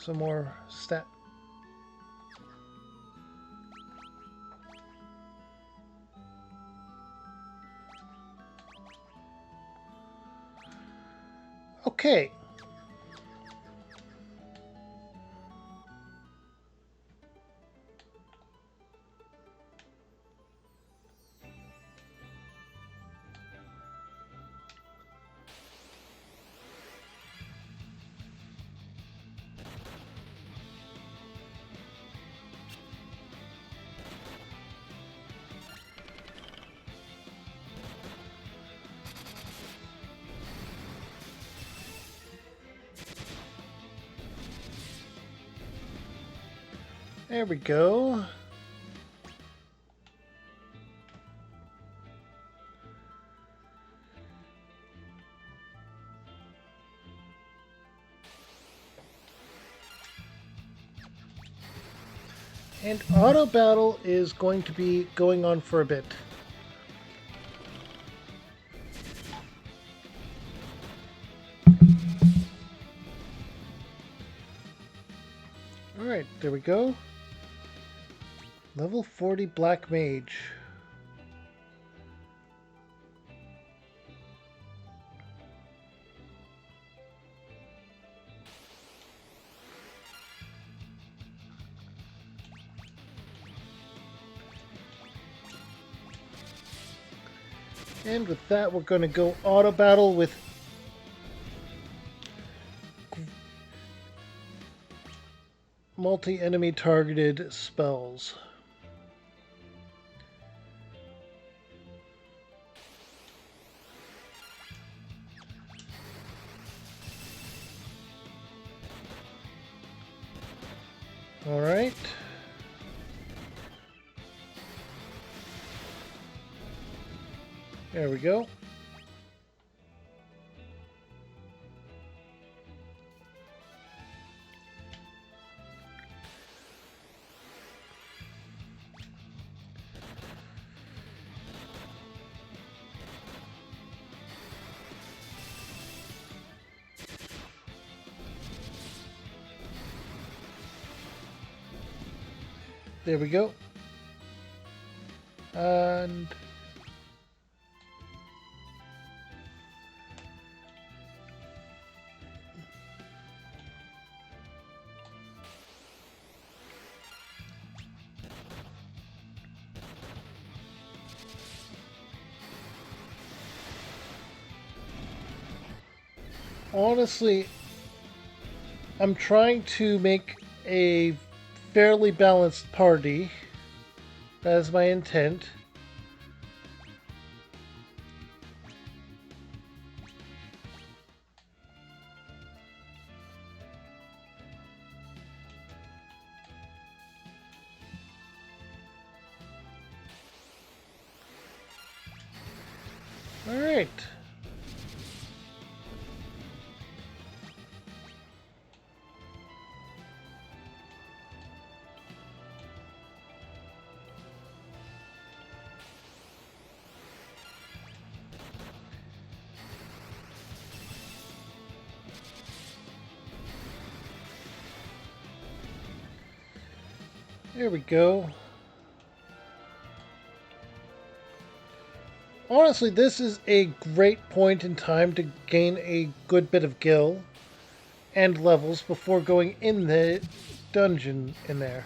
some more stat. Okay. There we go. And auto battle is going to be going on for a bit. Alright, there we go. Level 40 Black Mage. And with that, we're going to go auto battle with multi-enemy targeted spells. Alright. There we go. There we go. And honestly, I'm trying to make a fairly balanced party. That is my intent. Alright. There we go. Honestly, this is a great point in time to gain a good bit of gil and levels before going in the dungeon in there.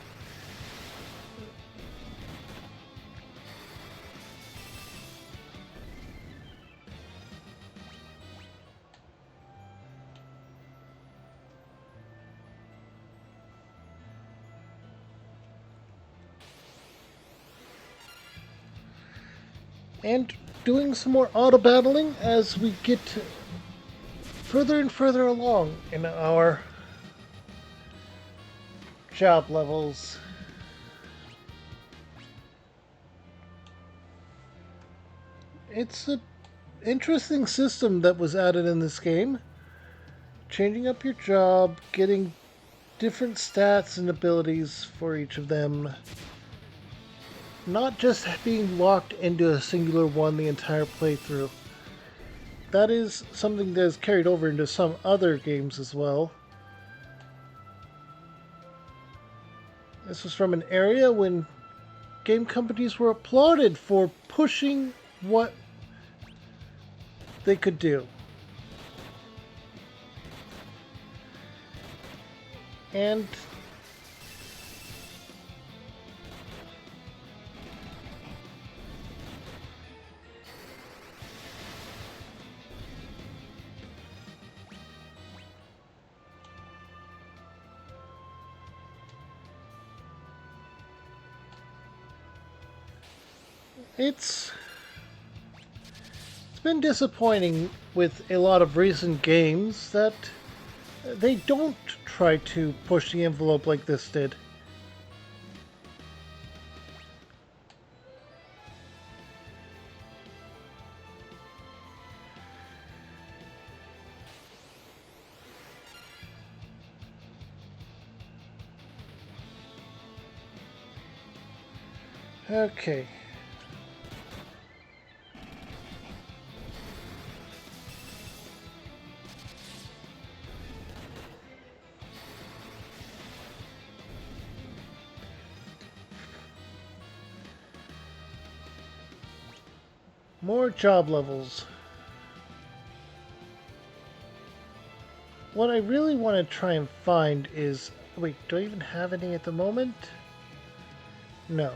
and doing some more auto battling as we get further and further along in our job levels. It's an interesting system that was added in this game. Changing up your job, getting different stats and abilities for each of them. Not just being locked into a singular one the entire playthrough. That is something that is carried over into some other games as well. This was from an area when game companies were applauded for pushing what they could do. And it's been disappointing with a lot of recent games that they don't try to push the envelope like this did. Okay. More job levels. What I really want to try and find is... Wait, do I even have any at the moment? No.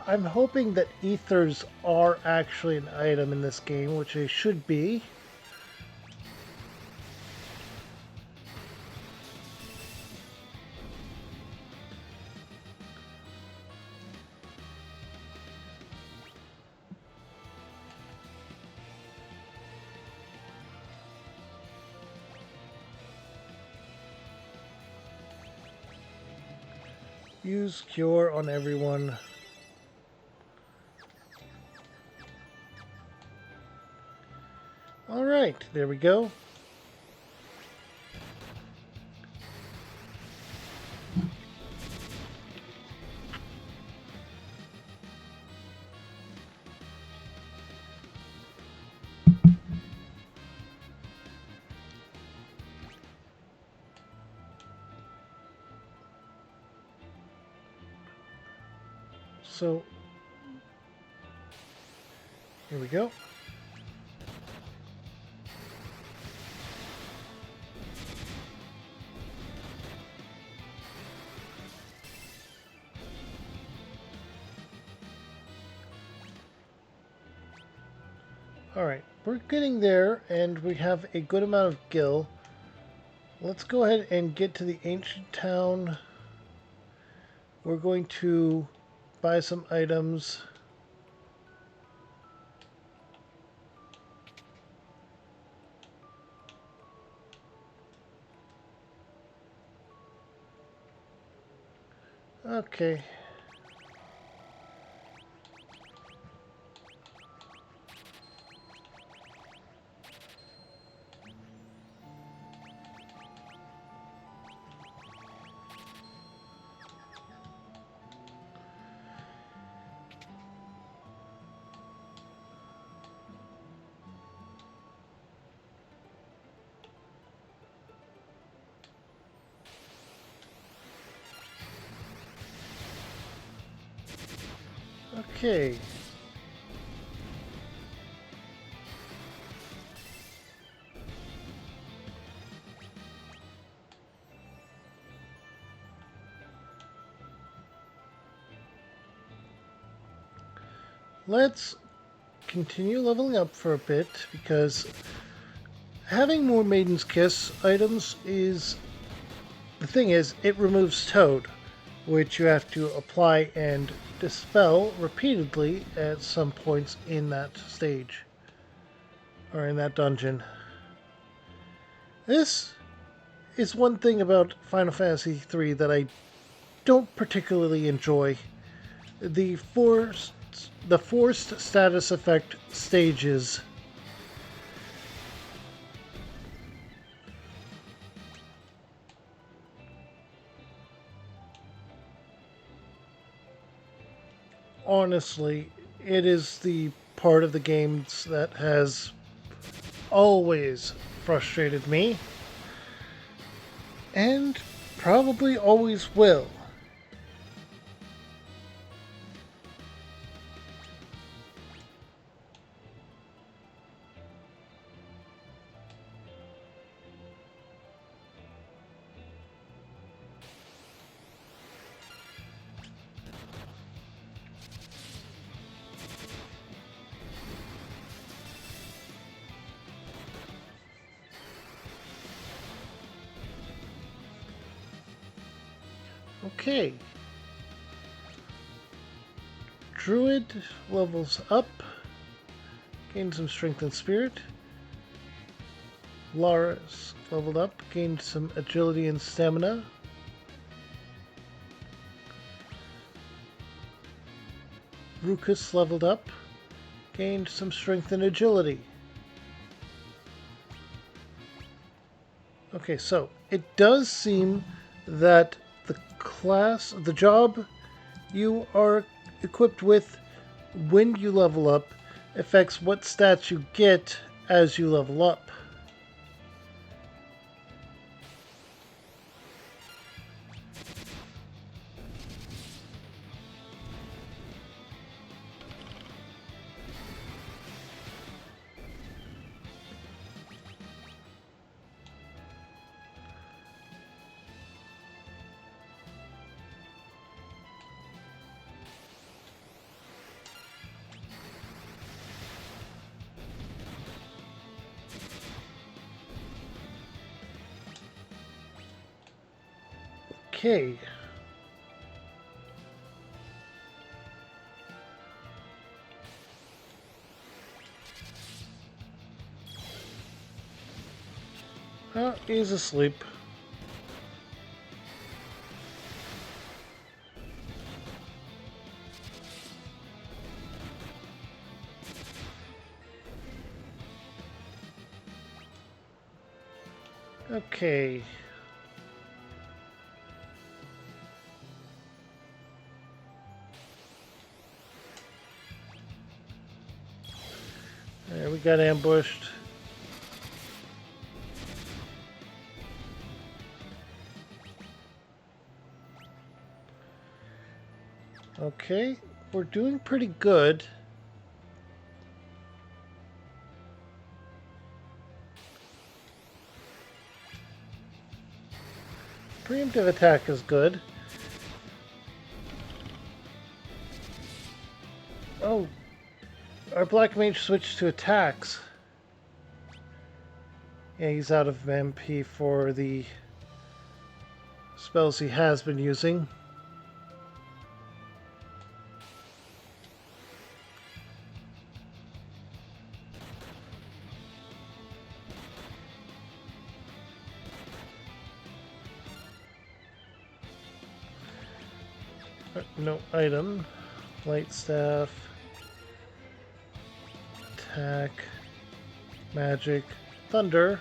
I'm hoping that ethers are actually an item in this game, which they should be. Use cure on everyone. Alright, there we go. So, here we go. Alright, we're getting there, and we have a good amount of gil. Let's go ahead and get to the ancient town. We're going to buy some items. Okay. Okay. Let's continue leveling up for a bit, because having more Maiden's Kiss items is... The thing is, it removes Toad. which you have to apply and dispel repeatedly at some points in that stage or in that dungeon. This is one thing about Final Fantasy III that I don't particularly enjoy. The forced status effect stages. Honestly, it is the part of the games that has always frustrated me and probably always will. Okay. Druid levels up, gained some strength and spirit. Lars leveled up, gained some agility and stamina. Rukus leveled up, gained some strength and agility. Okay, so it does seem that the job you are equipped with when you level up affects what stats you get as you level up. Okay. He's asleep. Okay. There, we got ambushed. Okay, we're doing pretty good. Preemptive attack is good. Oh, our black mage switched to attacks. Yeah, he's out of MP for the spells he has been using. No item. Light staff. Attack. Magic. Thunder.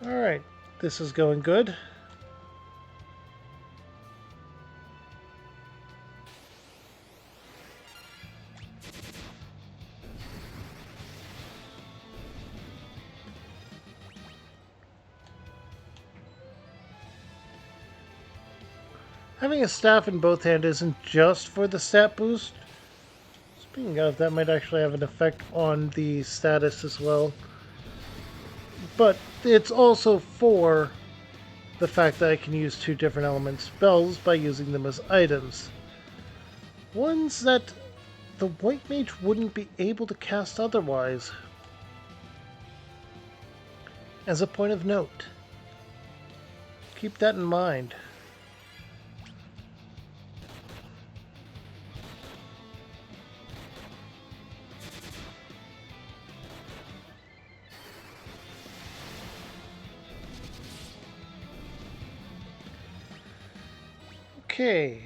Alright, this is going good. Having a staff in both hands isn't just for the stat boost. Speaking of, that might actually have an effect on the status as well. But it's also for the fact that I can use two different element spells by using them as items. Ones that the white mage wouldn't be able to cast otherwise. As a point of note, keep that in mind. Okay.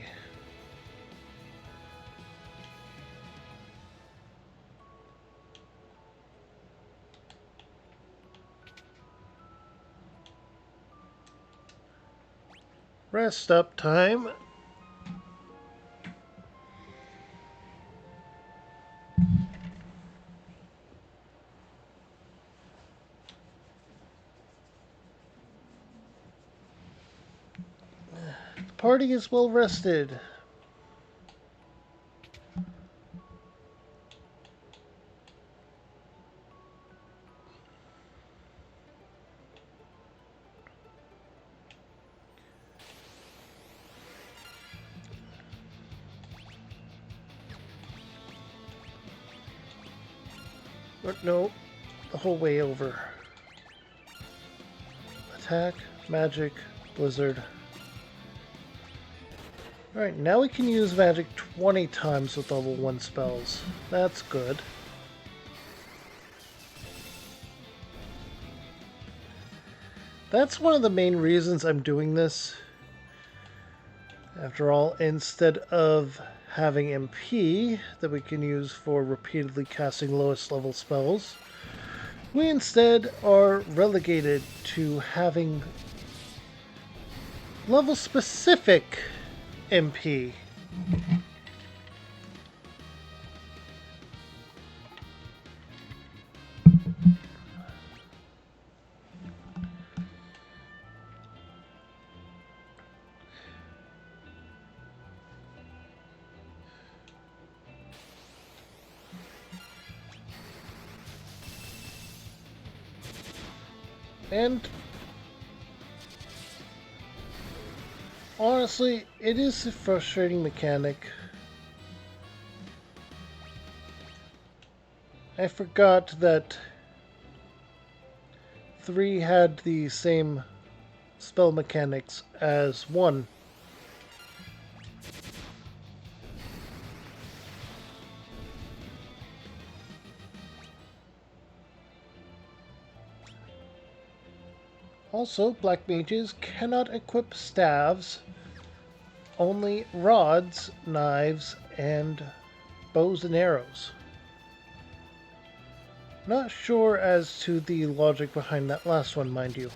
Rest up time. The party is well rested. But no, the whole way over. Attack, magic, blizzard. Alright, now we can use magic 20 times with level 1 spells. That's good. That's one of the main reasons I'm doing this. After all, instead of having MP that we can use for repeatedly casting lowest level spells, we instead are relegated to having level specific MP. And honestly, it is a frustrating mechanic. I forgot that 3 had the same spell mechanics as 1. Also, black mages cannot equip staves, only rods, knives, and bows and arrows. Not sure as to the logic behind that last one, mind you.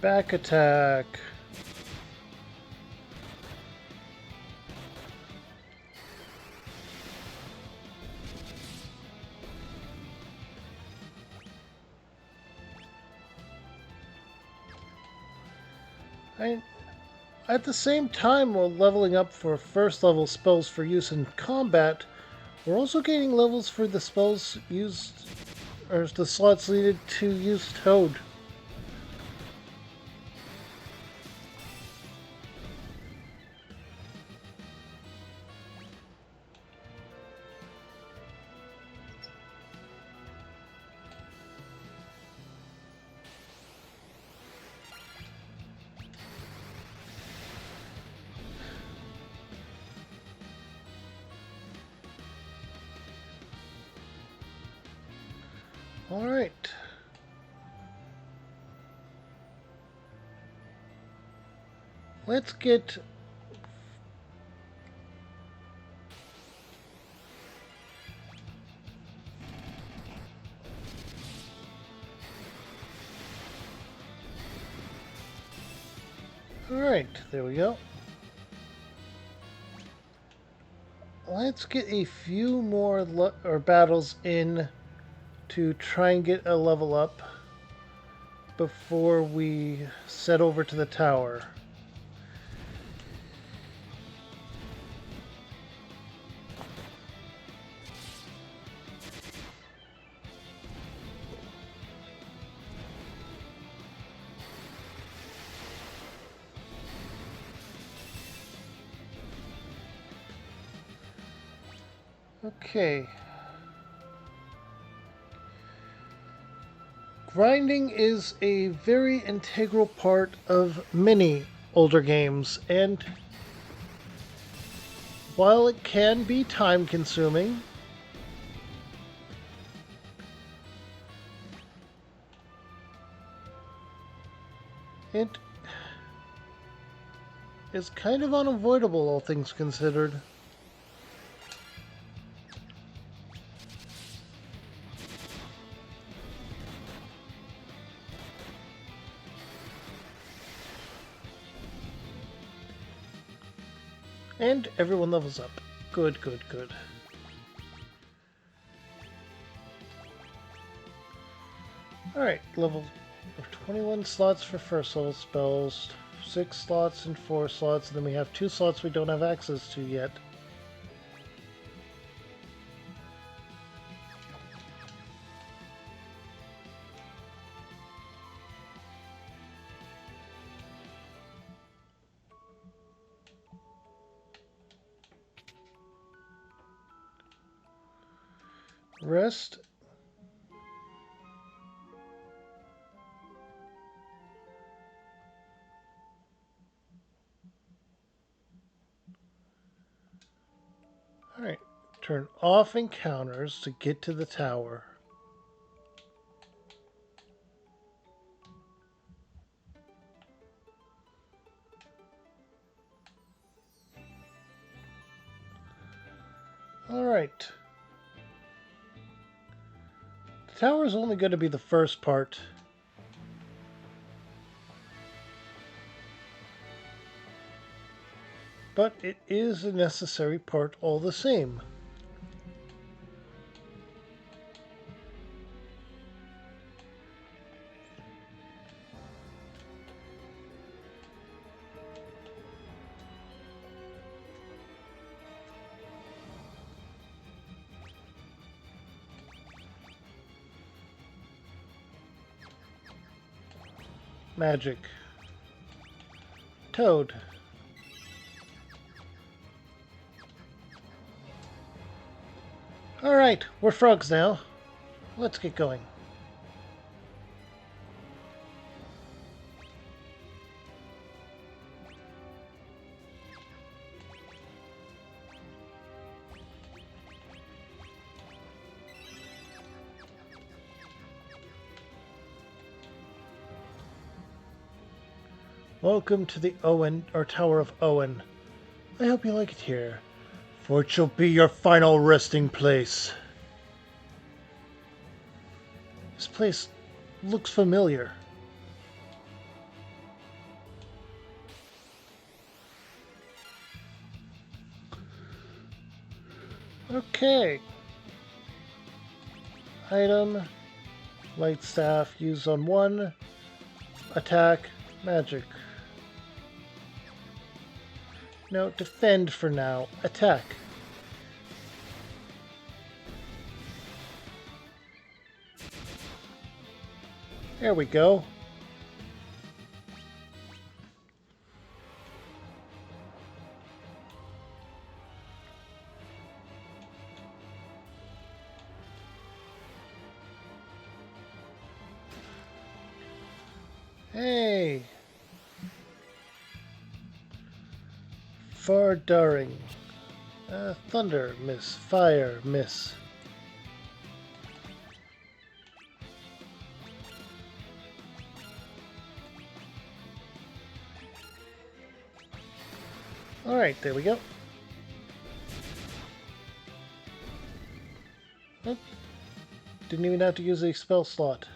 Back attack. At the same time, while leveling up for first level spells for use in combat, we're also gaining levels for the spells used, or the slots needed to use Toad. Alright. Let's get... Alright, there we go. let's get a few more battles in to try and get a level up before we set over to the tower. Okay. Grinding is a very integral part of many older games, and while it can be time consuming, it is kind of unavoidable, all things considered. And everyone levels up. Good, good, good. Alright, level 21 slots for first level spells, 6 slots and 4 slots, and then we have 2 slots we don't have access to yet. Rest. Alright, turn off encounters to get to the tower. Alright. The tower is only going to be the first part. But it is a necessary part all the same. Magic. Toad. Alright, we're frogs now. Let's get going. Welcome to the Owen, or Tower of Owen. I hope you like it here, for it shall be your final resting place. This place looks familiar. Okay. Item, light staff, used on 1, attack, magic. No, defend for now. Attack. There we go. Hey. Far Daring. Thunder, miss. Fire, miss. Alright, there we go. Oh, didn't even have to use a spell slot.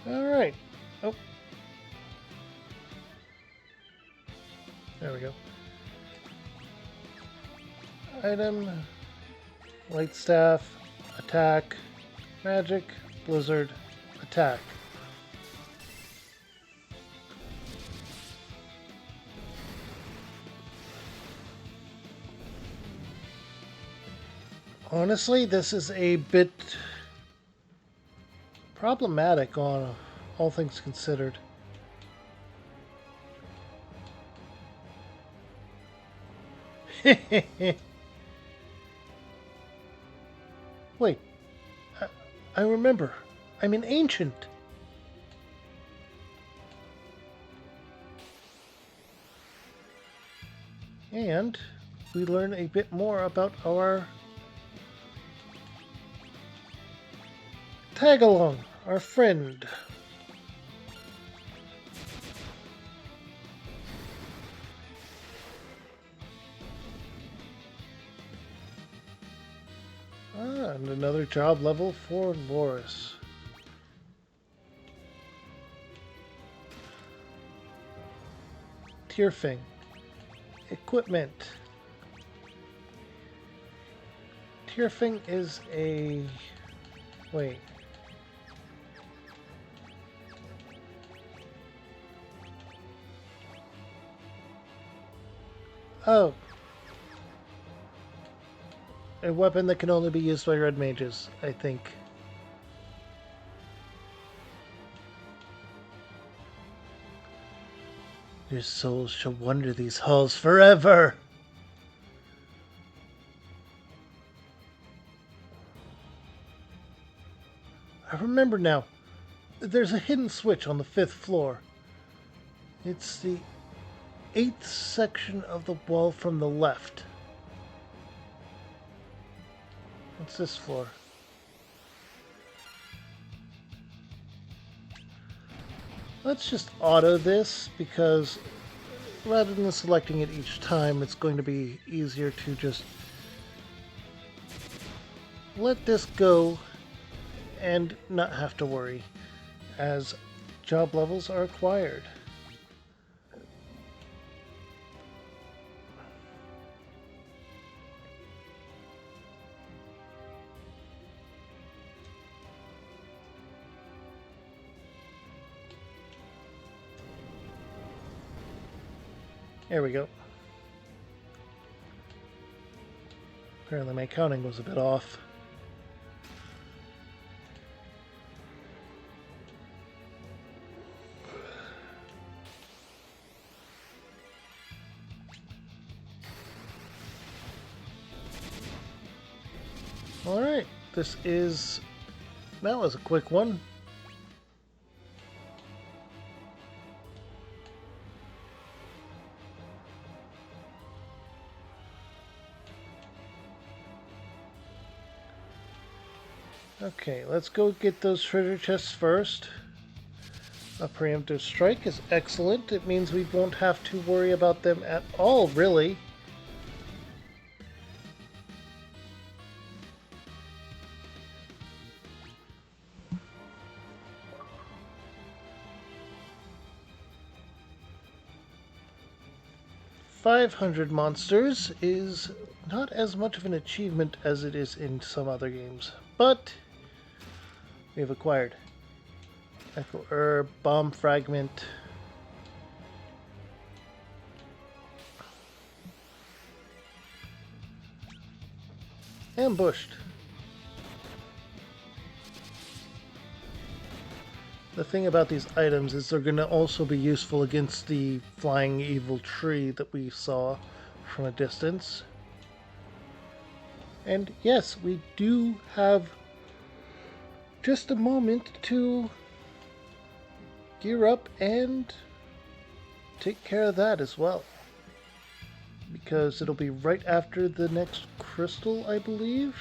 Alright. Oh. There we go. Item. Light staff. Attack. Magic. Blizzard. Attack. Honestly, this is a bit problematic on all things considered. Wait, I remember. I'm an ancient. And we learn a bit more about our tag-along, our friend. And another job level for Loris. Tierfing. Equipment. Tierfing is a... Wait. Oh. A weapon that can only be used by red mages, I think. Your souls shall wander these halls forever! I remember now. There's a hidden switch on the 5th floor. It's the 8th section of the wall from the left. What's this floor? Let's just auto this, because rather than selecting it each time, it's going to be easier to just let this go and not have to worry as job levels are acquired. There we go. Apparently my counting was a bit off. Alright, that was a quick one. Okay, let's go get those treasure chests first. A preemptive strike is excellent. It means we won't have to worry about them at all, really. "500 monsters" is not as much of an achievement as it is in some other games, but we've acquired Echo Herb, Bomb Fragment, Ambushed. The thing about these items is they're going to also be useful against the flying evil tree that we saw from a distance. And yes, we do have just a moment to gear up and take care of that as well. Because it'll be right after the next crystal, I believe.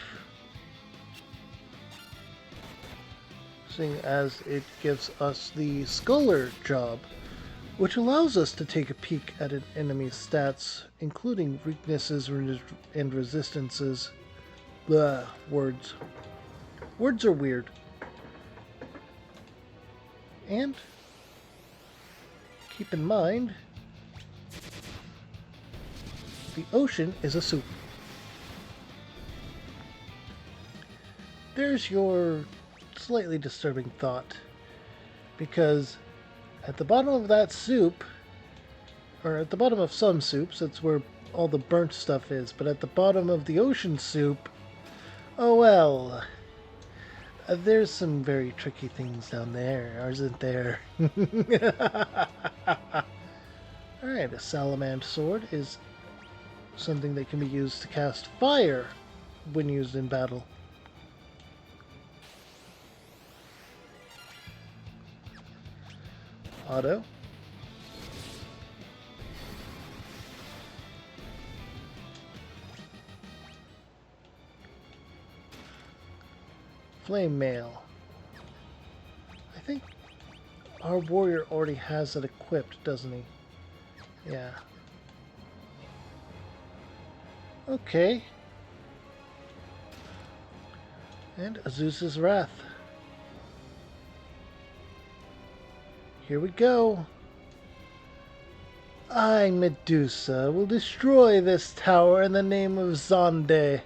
Seeing as it gives us the Scholar job, which allows us to take a peek at an enemy's stats, including weaknesses and resistances. Words. Words are weird. And keep in mind, the ocean is a soup. There's your slightly disturbing thought, because at the bottom of that soup, or at the bottom of some soups, that's where all the burnt stuff is, but at the bottom of the ocean soup, oh well, there's some very tricky things down there, isn't there? Alright, a salamand sword is something that can be used to cast fire when used in battle. Auto. Flame mail. I think our warrior already has it equipped, doesn't he? Yeah. Okay. And Zeus's Wrath. Here we go. I, Medusa, will destroy this tower in the name of Zonde.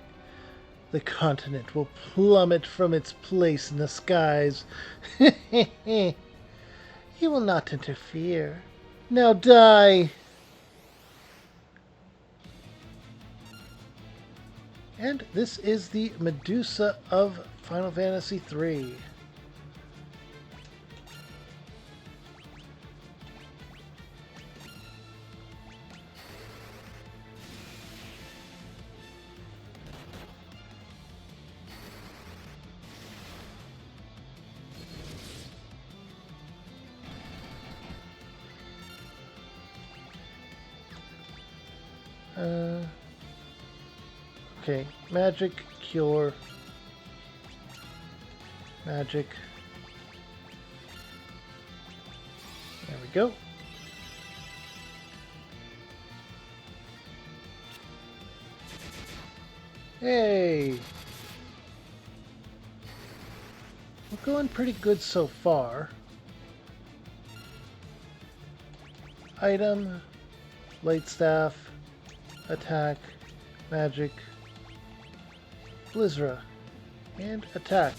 The continent will plummet from its place in the skies. You will not interfere. Now die! And this is the Medusa of Final Fantasy III. Okay, magic, cure, magic. There we go. Hey! We're going pretty good so far. Item, light staff, attack, magic, Blizzra, and attack.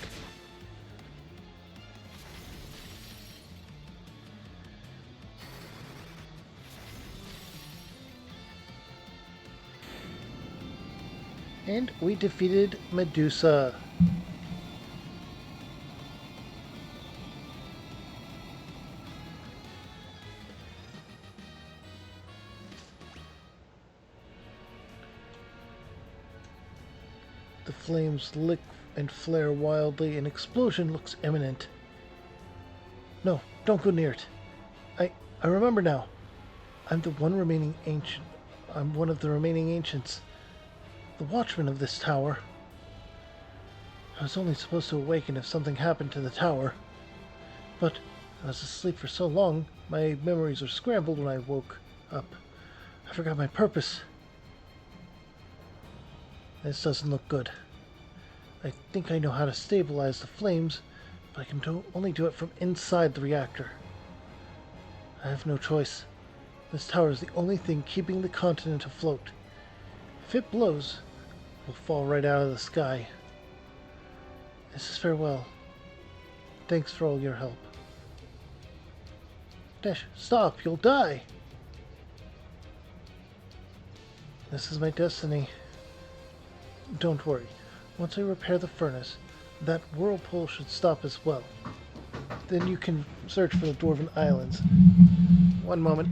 And we defeated Medusa. The flames lick and flare wildly. An explosion looks imminent. No, don't go near it. I remember now. I'm one of the remaining ancients. The watchman of this tower. I was only supposed to awaken if something happened to the tower. But I was asleep for so long, my memories were scrambled when I woke up. I forgot my purpose. This doesn't look good. I think I know how to stabilize the flames, but I can only do it from inside the reactor. I have no choice. This tower is the only thing keeping the continent afloat. If it blows, we'll fall right out of the sky. This is farewell. Thanks for all your help. Dash, stop, you'll die! This is my destiny. Don't worry. Once I repair the furnace, that whirlpool should stop as well. Then you can search for the Dwarven Islands. One moment.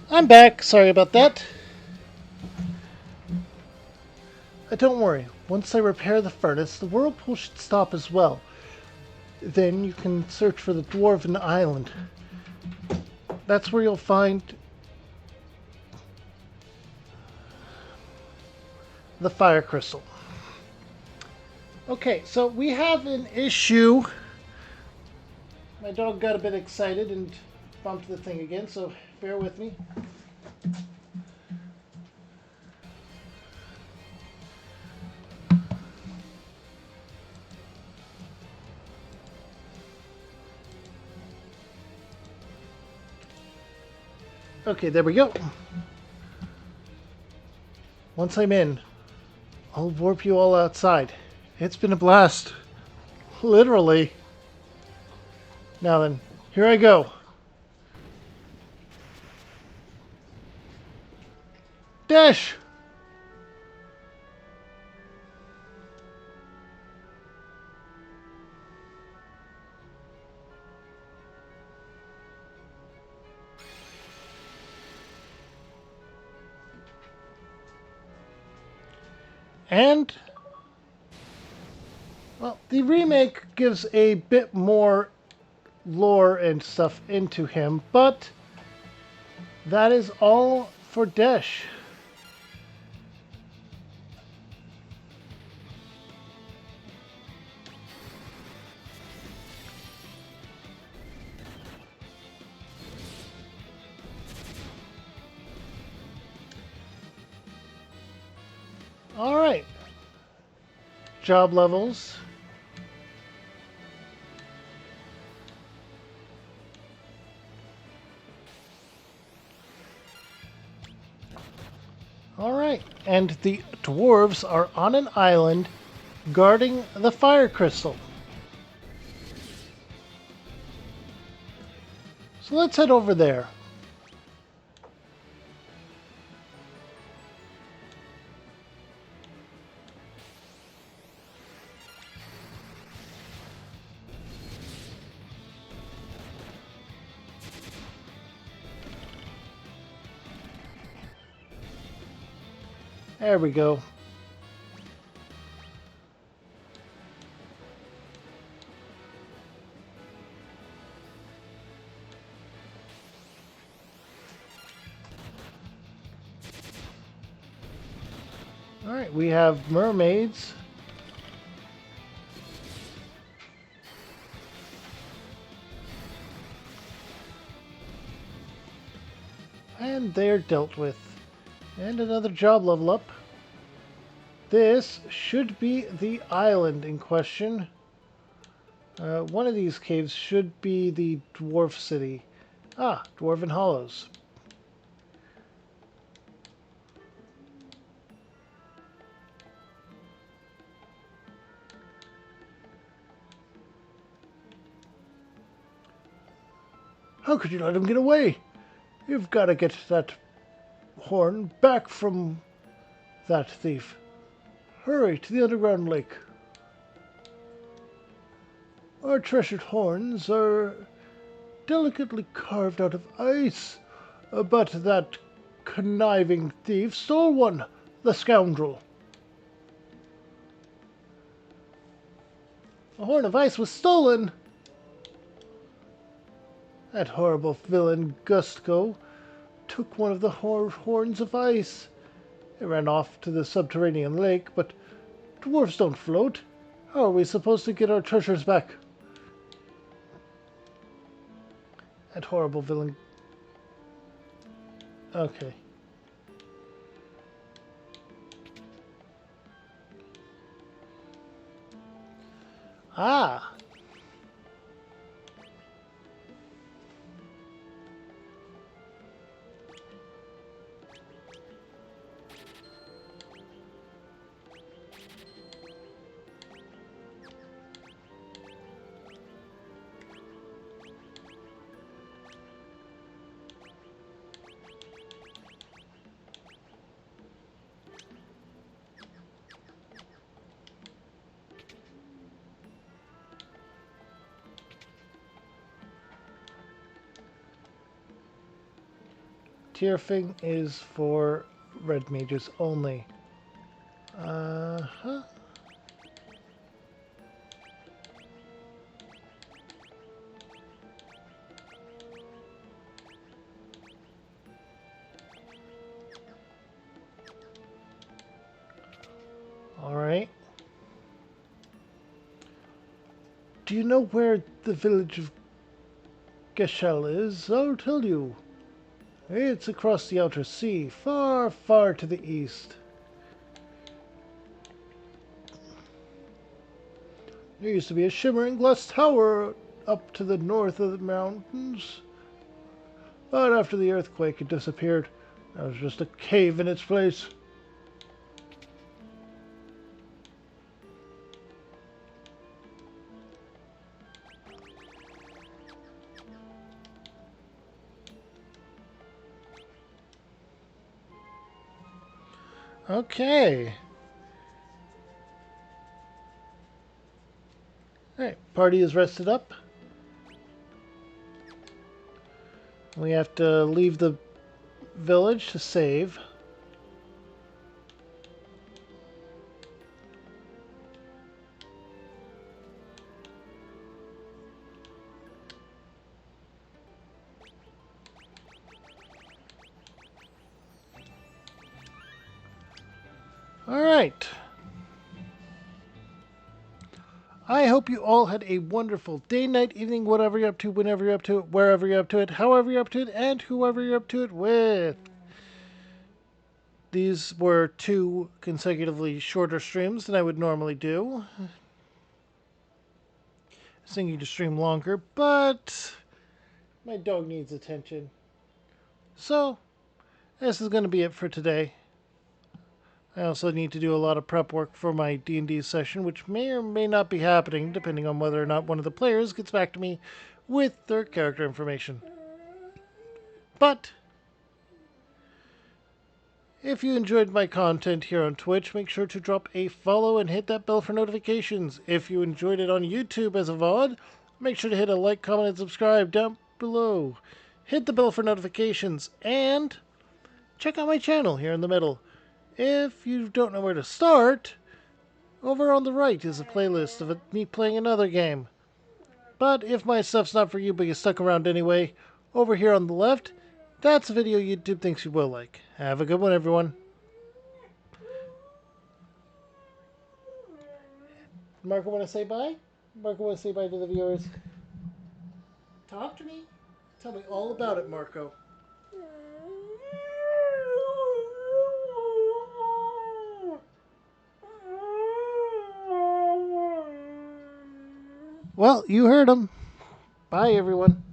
I'm back. Sorry about that. Don't worry. Once I repair the furnace, the whirlpool should stop as well. Then you can search for the Dwarven Island. That's where you'll find the fire crystal. Okay, so we have an issue. My dog got a bit excited and bumped the thing again, so bear with me. Okay, there we go. Once I'm in, I'll warp you all outside. It's been a blast. Literally. Now then, here I go. Dash! And, well, the remake gives a bit more lore and stuff into him, but that is all for Desh. Alright. Job levels. Alright, and the dwarves are on an island guarding the fire crystal. So let's head over there. There we go. Alright, we have mermaids. And they're dealt with. And another job level up. This should be the island in question. One of these caves should be the dwarf city. Ah, Dwarven Hollows. How could you let him get away? You've got to get that horn back from that thief. Hurry to the underground lake. Our treasured horns are delicately carved out of ice, but that conniving thief stole one, the scoundrel. The horn of ice was stolen. That horrible villain Gustgo took one of the horns of ice. It ran off to the subterranean lake, but dwarves don't float. How are we supposed to get our treasures back? That horrible villain. Okay. Ah! Tierfing is for red mages only. Uh-huh. Alright. Do you know where the village of Geshel is? I'll tell you. It's across the outer sea, far, far to the east. There used to be a shimmering glass tower up to the north of the mountains. But after the earthquake, it disappeared. There was just a cave in its place. Okay. Alright, party is rested up. We have to leave the village to save. Alright. I hope you all had a wonderful day, night, evening, whatever you're up to, whenever you're up to it, wherever you're up to it, however you're up to it, and whoever you're up to it with. These were 2 consecutively shorter streams than I would normally do. I was thinking to stream longer, but my dog needs attention. So, this is going to be it for today. I also need to do a lot of prep work for my D&D session, which may or may not be happening, depending on whether or not one of the players gets back to me with their character information. But if you enjoyed my content here on Twitch, make sure to drop a follow and hit that bell for notifications. If you enjoyed it on YouTube as a VOD, make sure to hit a like, comment, and subscribe down below. Hit the bell for notifications, and check out my channel here in the middle. If you don't know where to start, over on the right is a playlist of me playing another game. But if my stuff's not for you but you stuck around anyway, over here on the left, that's a video YouTube thinks you will like. Have a good one, everyone. Marco, want to say bye? Marco, want to say bye to the viewers? Talk to me. Tell me all about it, Marco. Well, you heard him. Bye, everyone.